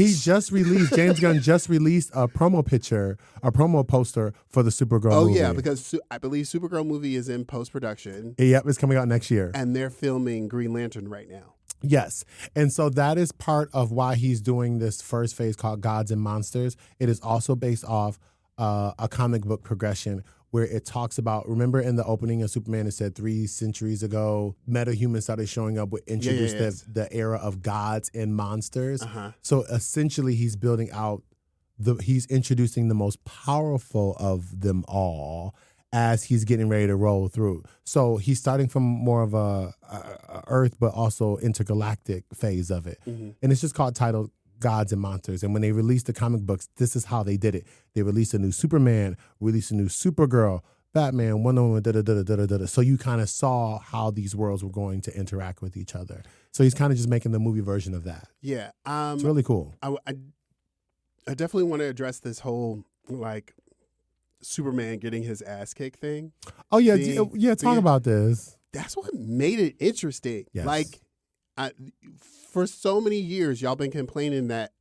[SPEAKER 1] James Gunn just released a promo poster for the Supergirl movie. Oh, yeah,
[SPEAKER 2] because I believe Supergirl movie is in post-production.
[SPEAKER 1] Yep, it's coming out next year.
[SPEAKER 2] And they're filming Green Lantern right now.
[SPEAKER 1] Yes. And so that is part of why he's doing this first phase called Gods and Monsters. It is also based off a comic book progression where it talks about, remember in the opening of Superman, it said 3 centuries ago, metahumans started showing up, which introduced the era of gods and monsters. So essentially he's building out, he's introducing the most powerful of them all as he's getting ready to roll through. So he's starting from more of a Earth, but also intergalactic phase of it. And it's just titled Gods and Monsters. And when they released the comic books, this is how they did it. They released a new Superman, released a new Supergirl, Batman, Wonder Woman, da-da-da-da-da-da. So you kind of saw how these worlds were going to interact with each other. So he's kind of just making the movie version of that.
[SPEAKER 2] Yeah.
[SPEAKER 1] It's really cool.
[SPEAKER 2] I definitely want to address this whole, Superman getting his ass kicked thing.
[SPEAKER 1] Oh, yeah. Talk about this.
[SPEAKER 2] That's what made it interesting.
[SPEAKER 1] Yes.
[SPEAKER 2] For so many years, y'all been complaining that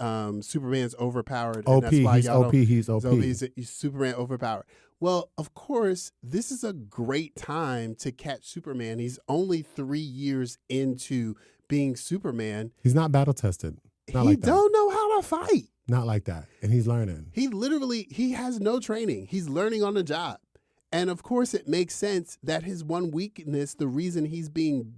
[SPEAKER 2] Superman's overpowered.
[SPEAKER 1] OP,
[SPEAKER 2] and that's why
[SPEAKER 1] he's OP.
[SPEAKER 2] He's Superman overpowered. Well, of course, this is a great time to catch Superman. He's only 3 years into being Superman.
[SPEAKER 1] He's not battle tested.
[SPEAKER 2] He don't know how to fight.
[SPEAKER 1] Not like that. And he's learning.
[SPEAKER 2] He has no training. He's learning on the job. And of course, it makes sense that his one weakness, the reason he's being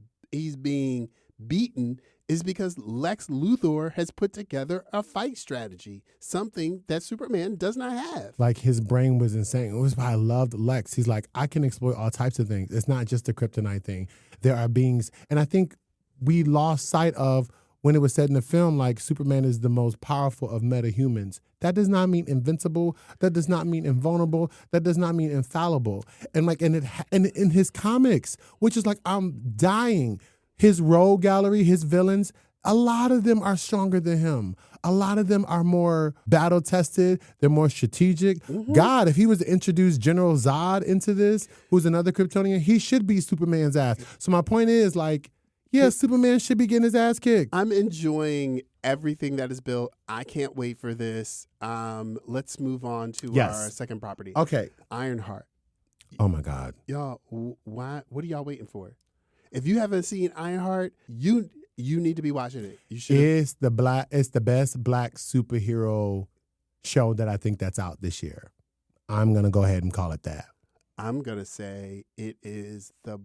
[SPEAKER 2] beaten, is because Lex Luthor has put together a fight strategy, something that Superman does not have.
[SPEAKER 1] His brain was insane. It was why I loved Lex. He's like, I can exploit all types of things. It's not just the kryptonite thing. There are beings, and I think we lost sight of when it was said in the film, Superman is the most powerful of metahumans. That does not mean invincible. That does not mean invulnerable. That does not mean infallible. And in his comics, which is I'm dying. His rogue gallery, his villains, a lot of them are stronger than him. A lot of them are more battle-tested. They're more strategic. God, if he was to introduce General Zod into this, who's another Kryptonian, he should be Superman's ass. So my point is, Superman should be getting his ass kicked.
[SPEAKER 2] I'm enjoying everything that is built. I can't wait for this. Let's move on to our second property.
[SPEAKER 1] Okay.
[SPEAKER 2] Ironheart.
[SPEAKER 1] Oh, my God.
[SPEAKER 2] Y'all, what are y'all waiting for? If you haven't seen Ironheart, you need to be watching it. You should.
[SPEAKER 1] It's the best black superhero show that I think that's out this year. I'm gonna go ahead and call it that.
[SPEAKER 2] I'm gonna say it is the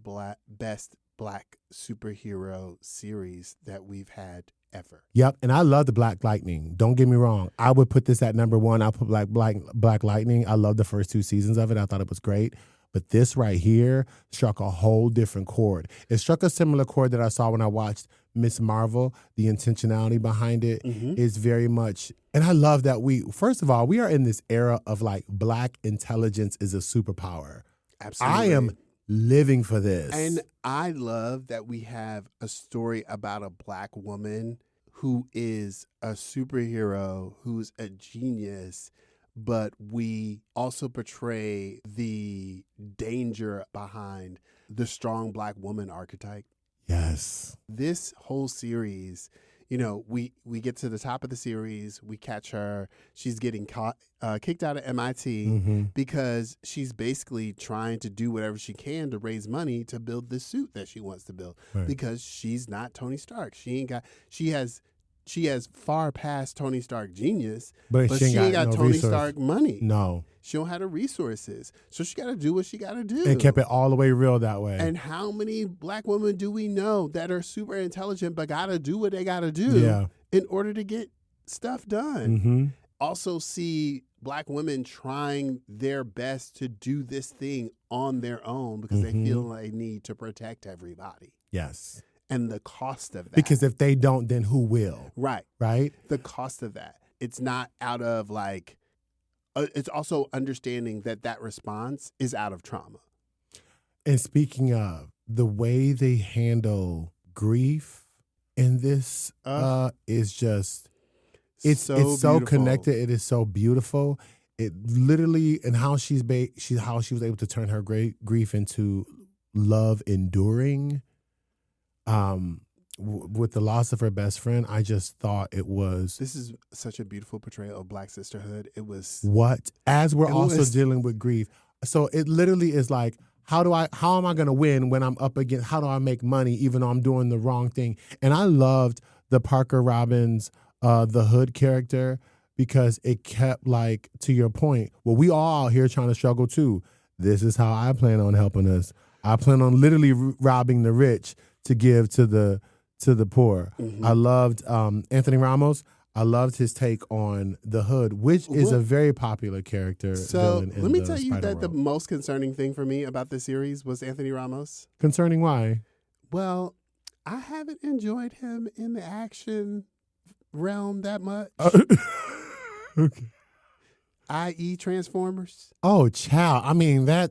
[SPEAKER 2] best black superhero series that we've had ever.
[SPEAKER 1] Yep, and I love the Black Lightning. Don't get me wrong. I would put this at number 1. I'll put Black Lightning. I love the first 2 seasons of it. I thought it was great. But this right here struck a whole different chord. It struck a similar chord that I saw when I watched Miss Marvel. The intentionality behind it is very much, and I love that first of all, we are in this era of black intelligence is a superpower.
[SPEAKER 2] Absolutely.
[SPEAKER 1] I am living for this.
[SPEAKER 2] And I love that we have a story about a black woman who is a superhero, who's a genius, but we also portray the danger behind the strong Black woman archetype.
[SPEAKER 1] Yes.
[SPEAKER 2] This whole series, we get to the top of the series, we catch her. She's getting kicked out of MIT because she's basically trying to do whatever she can to raise money to build this suit that she wants to build, because she's not Tony Stark. She has far past Tony Stark genius, but she ain't got no Tony Stark money.
[SPEAKER 1] No.
[SPEAKER 2] She don't have the resources. So she got to do what she got to do.
[SPEAKER 1] And kept it all the way real that way.
[SPEAKER 2] And how many Black women do we know that are super intelligent but got to do what they got to do in order to get stuff done? Also see Black women trying their best to do this thing on their own because they feel they need to protect everybody.
[SPEAKER 1] Yes.
[SPEAKER 2] And the cost of that.
[SPEAKER 1] Because if they don't, then who will?
[SPEAKER 2] Right.
[SPEAKER 1] Right?
[SPEAKER 2] The cost of that. It's not out of it's also understanding that response is out of trauma.
[SPEAKER 1] And speaking of, the way they handle grief in this is just, it's so connected. It is so beautiful. It literally, and how she was able to turn her grief into love enduring. With the loss of her best friend, I just thought it was...
[SPEAKER 2] This is such a beautiful portrayal of Black sisterhood. It was...
[SPEAKER 1] As we're also dealing with grief. So it literally is like, how am I going to win when I'm up against, how do I make money even though I'm doing the wrong thing? And I loved the Parker Robbins, the Hood character, because it kept, like, to your point, well, we all out here trying to struggle too. This is how I plan on helping us. I plan on literally robbing the rich to give to the poor. I loved Anthony Ramos. I loved his take on the Hood, which is a very popular character.
[SPEAKER 2] So let me tell you that the most concerning thing for me about this series was Anthony Ramos.
[SPEAKER 1] Concerning why?
[SPEAKER 2] Well, I haven't enjoyed him in the action realm that much.
[SPEAKER 1] Okay.
[SPEAKER 2] I.e. Transformers.
[SPEAKER 1] Oh, child. I mean that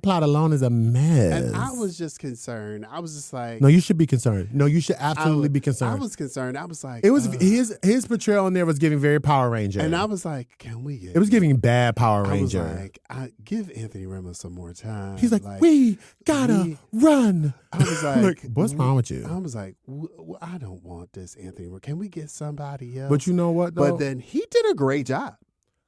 [SPEAKER 1] plot alone is a mess.
[SPEAKER 2] And I was just concerned. I was just like,
[SPEAKER 1] no, you should be concerned. No, you should absolutely be concerned.
[SPEAKER 2] I was concerned. I was like,
[SPEAKER 1] it was his portrayal in there was giving very Power Ranger.
[SPEAKER 2] And I was like, can we get?
[SPEAKER 1] It was giving bad Power Ranger.
[SPEAKER 2] I was like, give Anthony Ramos some more time.
[SPEAKER 1] He's like we gotta run.
[SPEAKER 2] I was like,
[SPEAKER 1] what's wrong with you?
[SPEAKER 2] I was like, I don't want this Anthony. Can we get somebody else?
[SPEAKER 1] But you know what, though?
[SPEAKER 2] But then he did a great job.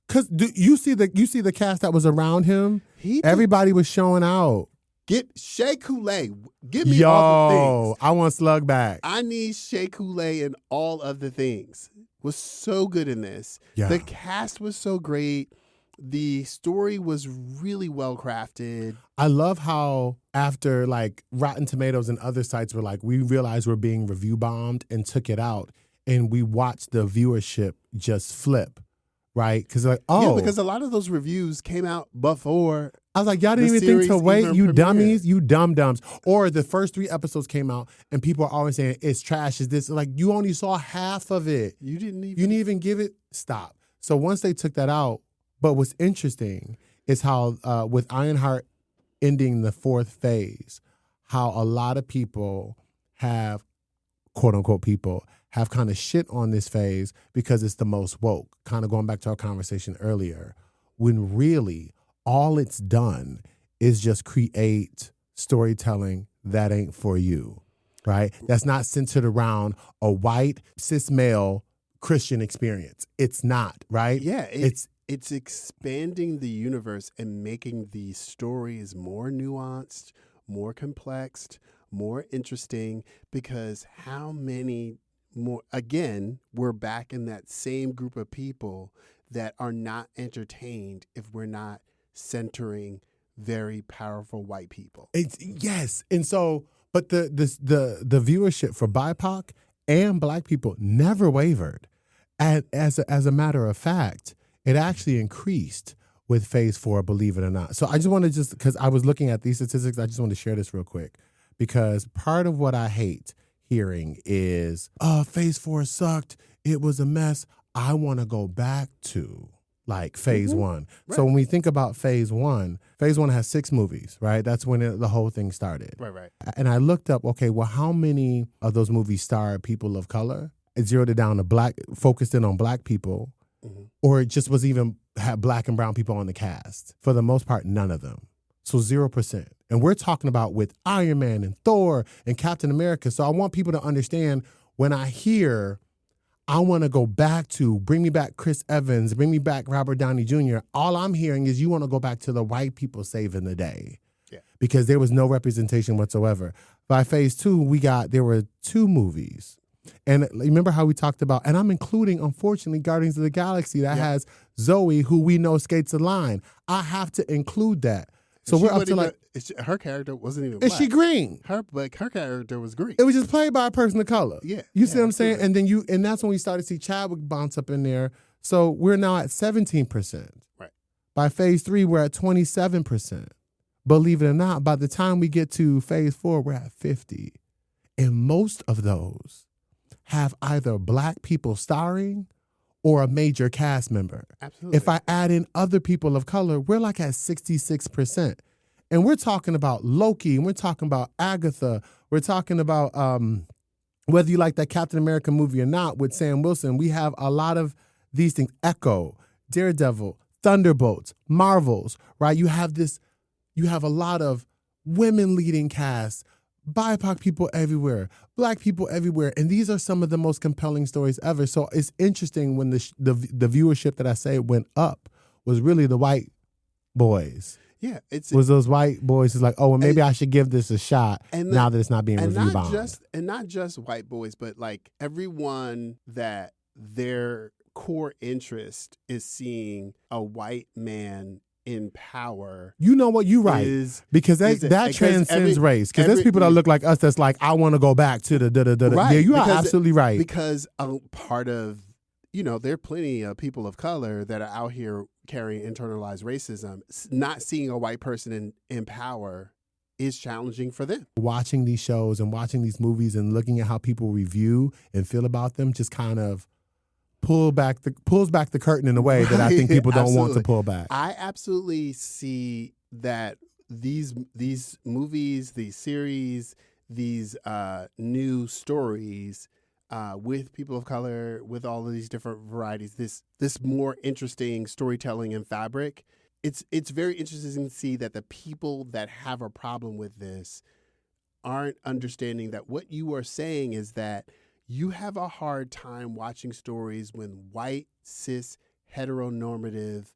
[SPEAKER 1] Cause you see the cast that was around him. Everybody was showing out.
[SPEAKER 2] Get Shea Coulee. Give me all the things.
[SPEAKER 1] I want Slug back.
[SPEAKER 2] I need Shea Coulee in all of the things. Was so good in this.
[SPEAKER 1] Yeah.
[SPEAKER 2] The cast was so great. The story was really well crafted.
[SPEAKER 1] I love how after like Rotten Tomatoes and other sites were like, we realized we're being review bombed and took it out, and we watched the viewership just flip. Right? Because
[SPEAKER 2] because a lot of those reviews came out before.
[SPEAKER 1] I was like, y'all didn't even think to wait, you dummies, you dum-dums. Or the first 3 episodes came out and people are always saying, it's trash, is this. Like, you only saw half of it.
[SPEAKER 2] You didn't even
[SPEAKER 1] give it. Stop. So once they took that out, but what's interesting is how with Ironheart ending the 4th phase, how a lot of people have, quote unquote people, have kind of shit on this phase because it's the most woke, kind of going back to our conversation earlier, when really all it's done is just create storytelling that ain't for you, right? That's not centered around a white, cis male Christian experience. It's not, right?
[SPEAKER 2] Yeah, it's expanding the universe and making the stories more nuanced, more complex, more interesting, because how many more, again, we're back in that same group of people that are not entertained if we're not centering very powerful white people.
[SPEAKER 1] Yes. And so, but the viewership for BIPOC and Black people never wavered. And as a matter of fact, it actually increased with phase 4, believe it or not. So I just want to because I was looking at these statistics, I just want to share this real quick, because part of what I hate hearing is, phase 4 sucked, it was a mess. I want to go back to like phase 1. Right. So when we think about phase 1 has 6 movies, right? That's when the whole thing started.
[SPEAKER 2] Right.
[SPEAKER 1] And I looked up, okay, well, how many of those movies star people of color? zeroed it down to focused in on black people, or it just was even had black and brown people on the cast. For the most part, none of them. So 0%. And we're talking about with Iron Man and Thor and Captain America. So I want people to understand when I hear, I want to go back to, bring me back Chris Evans, bring me back Robert Downey Jr., all I'm hearing is you want to go back to the white people saving the day. Yeah. Because there was no representation whatsoever. By phase 2, there were 2 movies. And remember how we talked about, and I'm including, unfortunately, Guardians of the Galaxy that has Zoe, who we know skates a line. I have to include that. So we're up to like...
[SPEAKER 2] her character wasn't even black.
[SPEAKER 1] Is she green?
[SPEAKER 2] Her character was green.
[SPEAKER 1] It was just played by a person of color.
[SPEAKER 2] Yeah.
[SPEAKER 1] You see what I'm saying? And then and that's when we started to see Chadwick bounce up in there. So we're now at 17%.
[SPEAKER 2] Right.
[SPEAKER 1] By phase 3, we're at 27%. Believe it or not, by the time we get to phase 4, we're at 50. And most of those have either black people starring or a major cast member.
[SPEAKER 2] Absolutely.
[SPEAKER 1] If I add in other people of color, we're like at 66%. And we're talking about Loki, and we're talking about Agatha. We're talking about whether you like that Captain America movie or not with Sam Wilson. We have a lot of these things. Echo, Daredevil, Thunderbolts, Marvels, right? You have a lot of women leading casts, BIPOC people everywhere, black people everywhere. And these are some of the most compelling stories ever. So it's interesting when the viewership that I say went up was really the white boys.
[SPEAKER 2] Yeah.
[SPEAKER 1] Was those white boys who's like, oh, well, maybe I should give this a shot now that it's not being review bombed.
[SPEAKER 2] And not just white boys, but like everyone that their core interest is seeing a white man in power.
[SPEAKER 1] You know what? You're right. Because that transcends race. Because there's people that look like us that's like, I want to go back to the. Right. Yeah, you are absolutely right.
[SPEAKER 2] Because a part of, there are plenty of people of color that are out here carrying internalized racism. Not seeing a white person in power is challenging for them.
[SPEAKER 1] Watching these shows and watching these movies and looking at how people review and feel about them just kind of pulls back the curtain in a way that I think people don't want to pull back.
[SPEAKER 2] I absolutely see that these movies, these series, these new stories with people of color, with all of these different varieties, this more interesting storytelling and fabric. It's very interesting to see that the people that have a problem with this aren't understanding that what you are saying is that you have a hard time watching stories when white, cis, heteronormative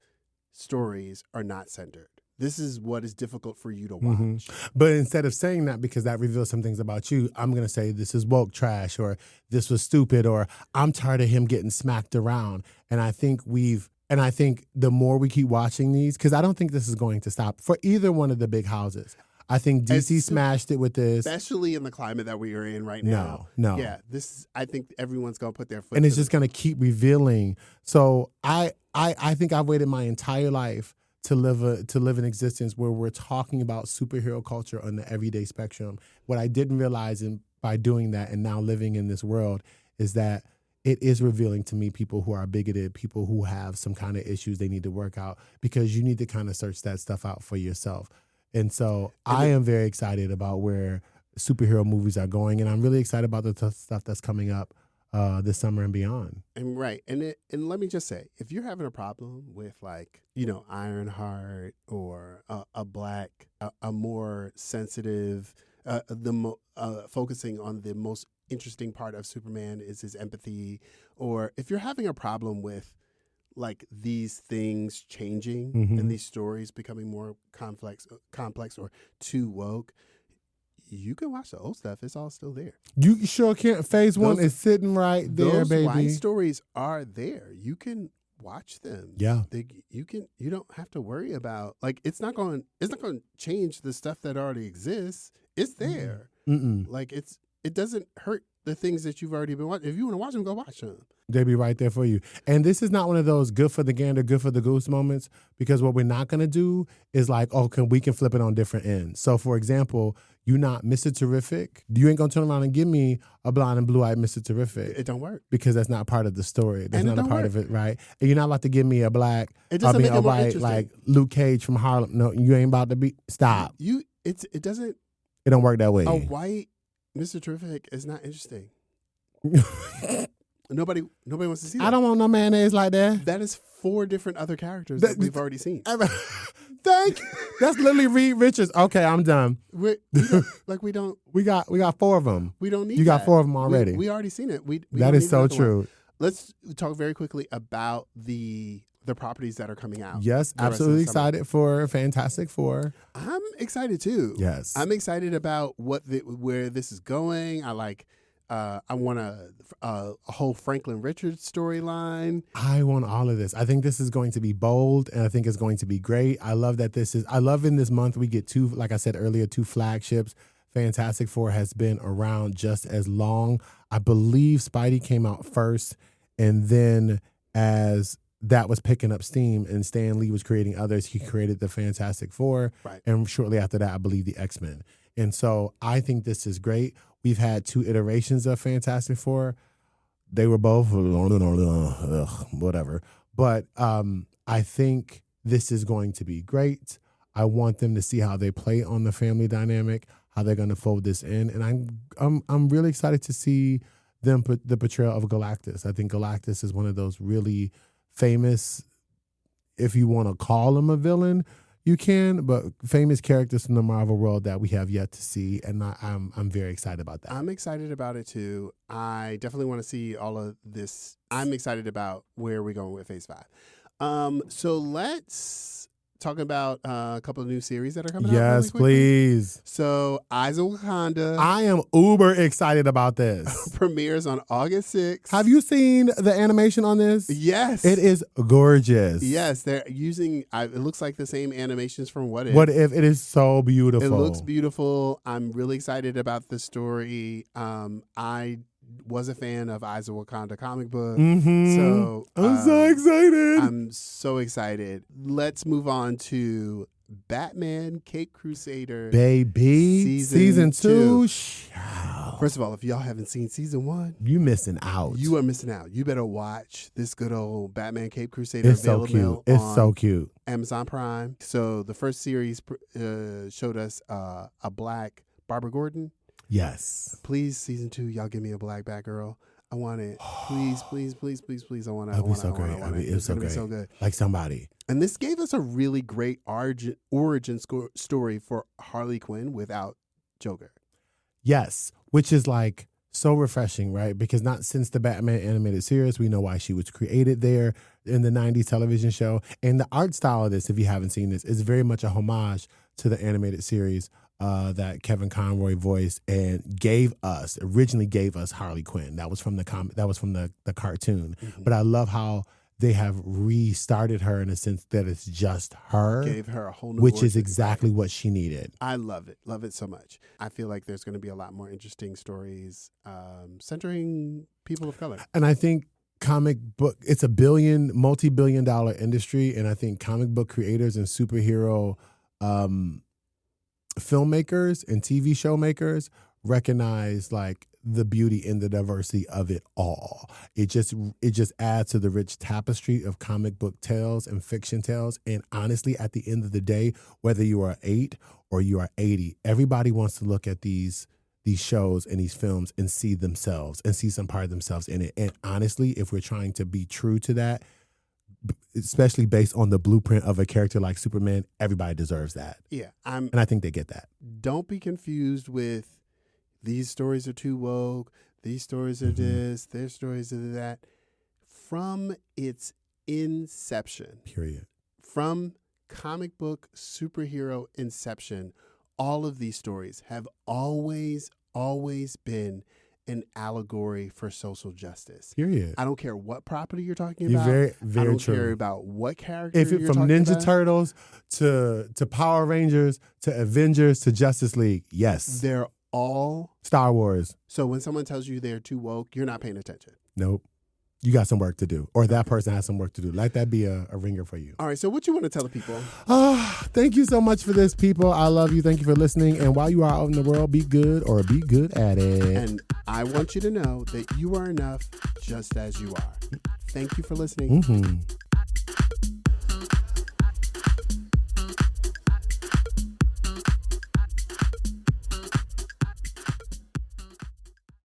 [SPEAKER 2] stories are not centered. This is what is difficult for you to watch. Mm-hmm.
[SPEAKER 1] But instead of saying that, because that reveals some things about you, I'm going to say this is woke trash, or this was stupid, or I'm tired of him getting smacked around. And I think the more we keep watching these, because I don't think this is going to stop for either one of the big houses. I think DC smashed it with this.
[SPEAKER 2] Especially in the climate that we are in right now.
[SPEAKER 1] No.
[SPEAKER 2] Yeah, I think everyone's going to put their foot
[SPEAKER 1] and it's just going to keep revealing. So I think I've waited my entire life to live an existence where we're talking about superhero culture on the everyday spectrum. What I didn't realize by doing that and now living in this world is that it is revealing to me people who are bigoted, people who have some kind of issues they need to work out, because you need to kind of search that stuff out for yourself. And so I am very excited about where superhero movies are going, and I'm really excited about the stuff that's coming up this summer and beyond.
[SPEAKER 2] And right, and let me just say, if you're having a problem with Ironheart or a more sensitive, focusing on the most interesting part of Superman is his empathy, or if you're having a problem with these things changing and these stories becoming more complex or too woke, you can watch the old stuff. It's all still there.
[SPEAKER 1] You sure can. Phase 1 is sitting right there, baby.
[SPEAKER 2] Those white stories are there. You can watch them.
[SPEAKER 1] Yeah.
[SPEAKER 2] You don't have to worry about it's not going to change the stuff that already exists. It's there. It doesn't hurt the things that you've already been watching. If you want to watch them, go watch them.
[SPEAKER 1] They'll be right there for you. And this is not one of those good for the gander, good for the goose moments, because what we're not going to do is we can flip it on different ends. So, for example, you not Mr. Terrific. You ain't going to turn around and give me a blonde and blue-eyed Mr. Terrific.
[SPEAKER 2] It don't work.
[SPEAKER 1] Because that's not part of the story. That's not a part of it, right? And you're not about to give me a black,
[SPEAKER 2] a
[SPEAKER 1] white, like Luke Cage from Harlem. No, you ain't about to be. Stop.
[SPEAKER 2] It doesn't.
[SPEAKER 1] It don't work that way.
[SPEAKER 2] A white Mr. Terrific is not interesting. Nobody wants to see that.
[SPEAKER 1] I don't want no mayonnaise like that.
[SPEAKER 2] That is 4 different other characters that we've already seen.
[SPEAKER 1] Thank you. That's literally Reed Richards. Okay, I'm done.
[SPEAKER 2] We don't.
[SPEAKER 1] We got 4 of them.
[SPEAKER 2] We don't need.
[SPEAKER 1] You got
[SPEAKER 2] that.
[SPEAKER 1] 4 of them already.
[SPEAKER 2] We already seen it. We
[SPEAKER 1] that
[SPEAKER 2] don't
[SPEAKER 1] is
[SPEAKER 2] need
[SPEAKER 1] so
[SPEAKER 2] another
[SPEAKER 1] true.
[SPEAKER 2] one. Let's talk very quickly about the properties that are coming out.
[SPEAKER 1] Yes, absolutely excited for Fantastic Four.
[SPEAKER 2] I'm excited too.
[SPEAKER 1] Yes,
[SPEAKER 2] I'm excited about where this is going. I want a whole Franklin Richards storyline.
[SPEAKER 1] I want all of this. I think this is going to be bold, and I think it's going to be great. I love that I love in this month we get 2, like I said earlier, 2 flagships. Fantastic Four has been around just as long. I believe Spidey came out first, and then as that was picking up steam and Stan Lee was creating others, he created the Fantastic Four.
[SPEAKER 2] Right.
[SPEAKER 1] And shortly after that, I believe the X-Men. And so I think this is great. We've had 2 iterations of Fantastic Four. They were both whatever. But I think this is going to be great. I want them to see how they play on the family dynamic, how they're going to fold this in. And I'm really excited to see them put the portrayal of Galactus. I think Galactus is one of those really famous, if you want to call him a villain, you can, but famous characters from the Marvel world that we have yet to see, and I'm very excited about that.
[SPEAKER 2] I'm excited about it too. I definitely want to see all of this. I'm excited about where we're going with Phase 5. So let's talk about a couple of new series that are coming out.
[SPEAKER 1] Yes, please.
[SPEAKER 2] So Eyes of Wakanda.
[SPEAKER 1] I am uber excited about this.
[SPEAKER 2] Premieres on August 6th.
[SPEAKER 1] Have you seen the animation on this?
[SPEAKER 2] Yes.
[SPEAKER 1] It is gorgeous.
[SPEAKER 2] Yes, they're using, it looks like the same animations from What If.
[SPEAKER 1] What If? It is so beautiful.
[SPEAKER 2] It looks beautiful. I'm really excited about the story. I was a fan of Eyes of Wakanda comic book.
[SPEAKER 1] Mm-hmm.
[SPEAKER 2] So
[SPEAKER 1] I'm so excited.
[SPEAKER 2] I'm so excited. Let's move on to Batman Cape Crusader.
[SPEAKER 1] Baby. Season 2.
[SPEAKER 2] First of all, if y'all haven't seen season 1,
[SPEAKER 1] you missing out.
[SPEAKER 2] You are missing out. You better watch this good old Batman Cape Crusader.
[SPEAKER 1] It's so cute. It's so cute.
[SPEAKER 2] Amazon Prime. So the first series showed us a black Barbara Gordon.
[SPEAKER 1] Yes.
[SPEAKER 2] Please, season 2, y'all give me a black Batgirl. I want it. Please, please, please, please, please. I want it.
[SPEAKER 1] It'll be so great. It's so great.
[SPEAKER 2] So good.
[SPEAKER 1] Like somebody.
[SPEAKER 2] And this gave us a really great origin story for Harley Quinn without Joker.
[SPEAKER 1] Yes, which is like so refreshing, right? Because not since the Batman animated series, we know why she was created there in the 90s television show. And the art style of this, if you haven't seen this, is very much a homage to the animated series that Kevin Conroy voiced and originally gave us Harley Quinn. That was from the cartoon. Mm-hmm. But I love how they have restarted her in a sense that it's just her.
[SPEAKER 2] Gave her a whole new
[SPEAKER 1] which is exactly what she needed.
[SPEAKER 2] I love it. Love it so much. I feel like there's going to be a lot more interesting stories centering people of color.
[SPEAKER 1] And I think comic book, it's a multi-billion-dollar industry, and I think comic book creators and superhero filmmakers and TV show makers recognize like the beauty and the diversity of it all. It just adds to the rich tapestry of comic book tales and fiction tales. And honestly, at the end of the day, whether you are 8 or you are 80, everybody wants to look at these shows and these films and see themselves and see some part of themselves in it. And honestly, if we're trying to be true to that, especially based on the blueprint of a character like Superman, everybody deserves that.
[SPEAKER 2] Yeah.
[SPEAKER 1] And I think they get that.
[SPEAKER 2] Don't be confused with these stories are too woke, these stories are this, their stories are that. From its inception.
[SPEAKER 1] Period.
[SPEAKER 2] From comic book superhero inception, all of these stories have always been an allegory for social justice.
[SPEAKER 1] Period.
[SPEAKER 2] I don't care what property you're talking about.
[SPEAKER 1] Very, very
[SPEAKER 2] I don't
[SPEAKER 1] true.
[SPEAKER 2] care about what character
[SPEAKER 1] If
[SPEAKER 2] you're
[SPEAKER 1] it from
[SPEAKER 2] talking
[SPEAKER 1] Ninja
[SPEAKER 2] about.
[SPEAKER 1] Turtles to Power Rangers to Avengers to Justice League, yes.
[SPEAKER 2] They're all
[SPEAKER 1] Star Wars.
[SPEAKER 2] So when someone tells you they're too woke, you're not paying attention.
[SPEAKER 1] Nope. You got some work to do. Or that person has some work to do. Let that be a ringer for you.
[SPEAKER 2] All right, so what you want to tell the people?
[SPEAKER 1] Thank you so much for this, people. I love you. Thank you for listening. And while you are out in the world, be good or be good at it.
[SPEAKER 2] And I want you to know that you are enough just as you are. Thank you for listening.
[SPEAKER 1] Mm-hmm.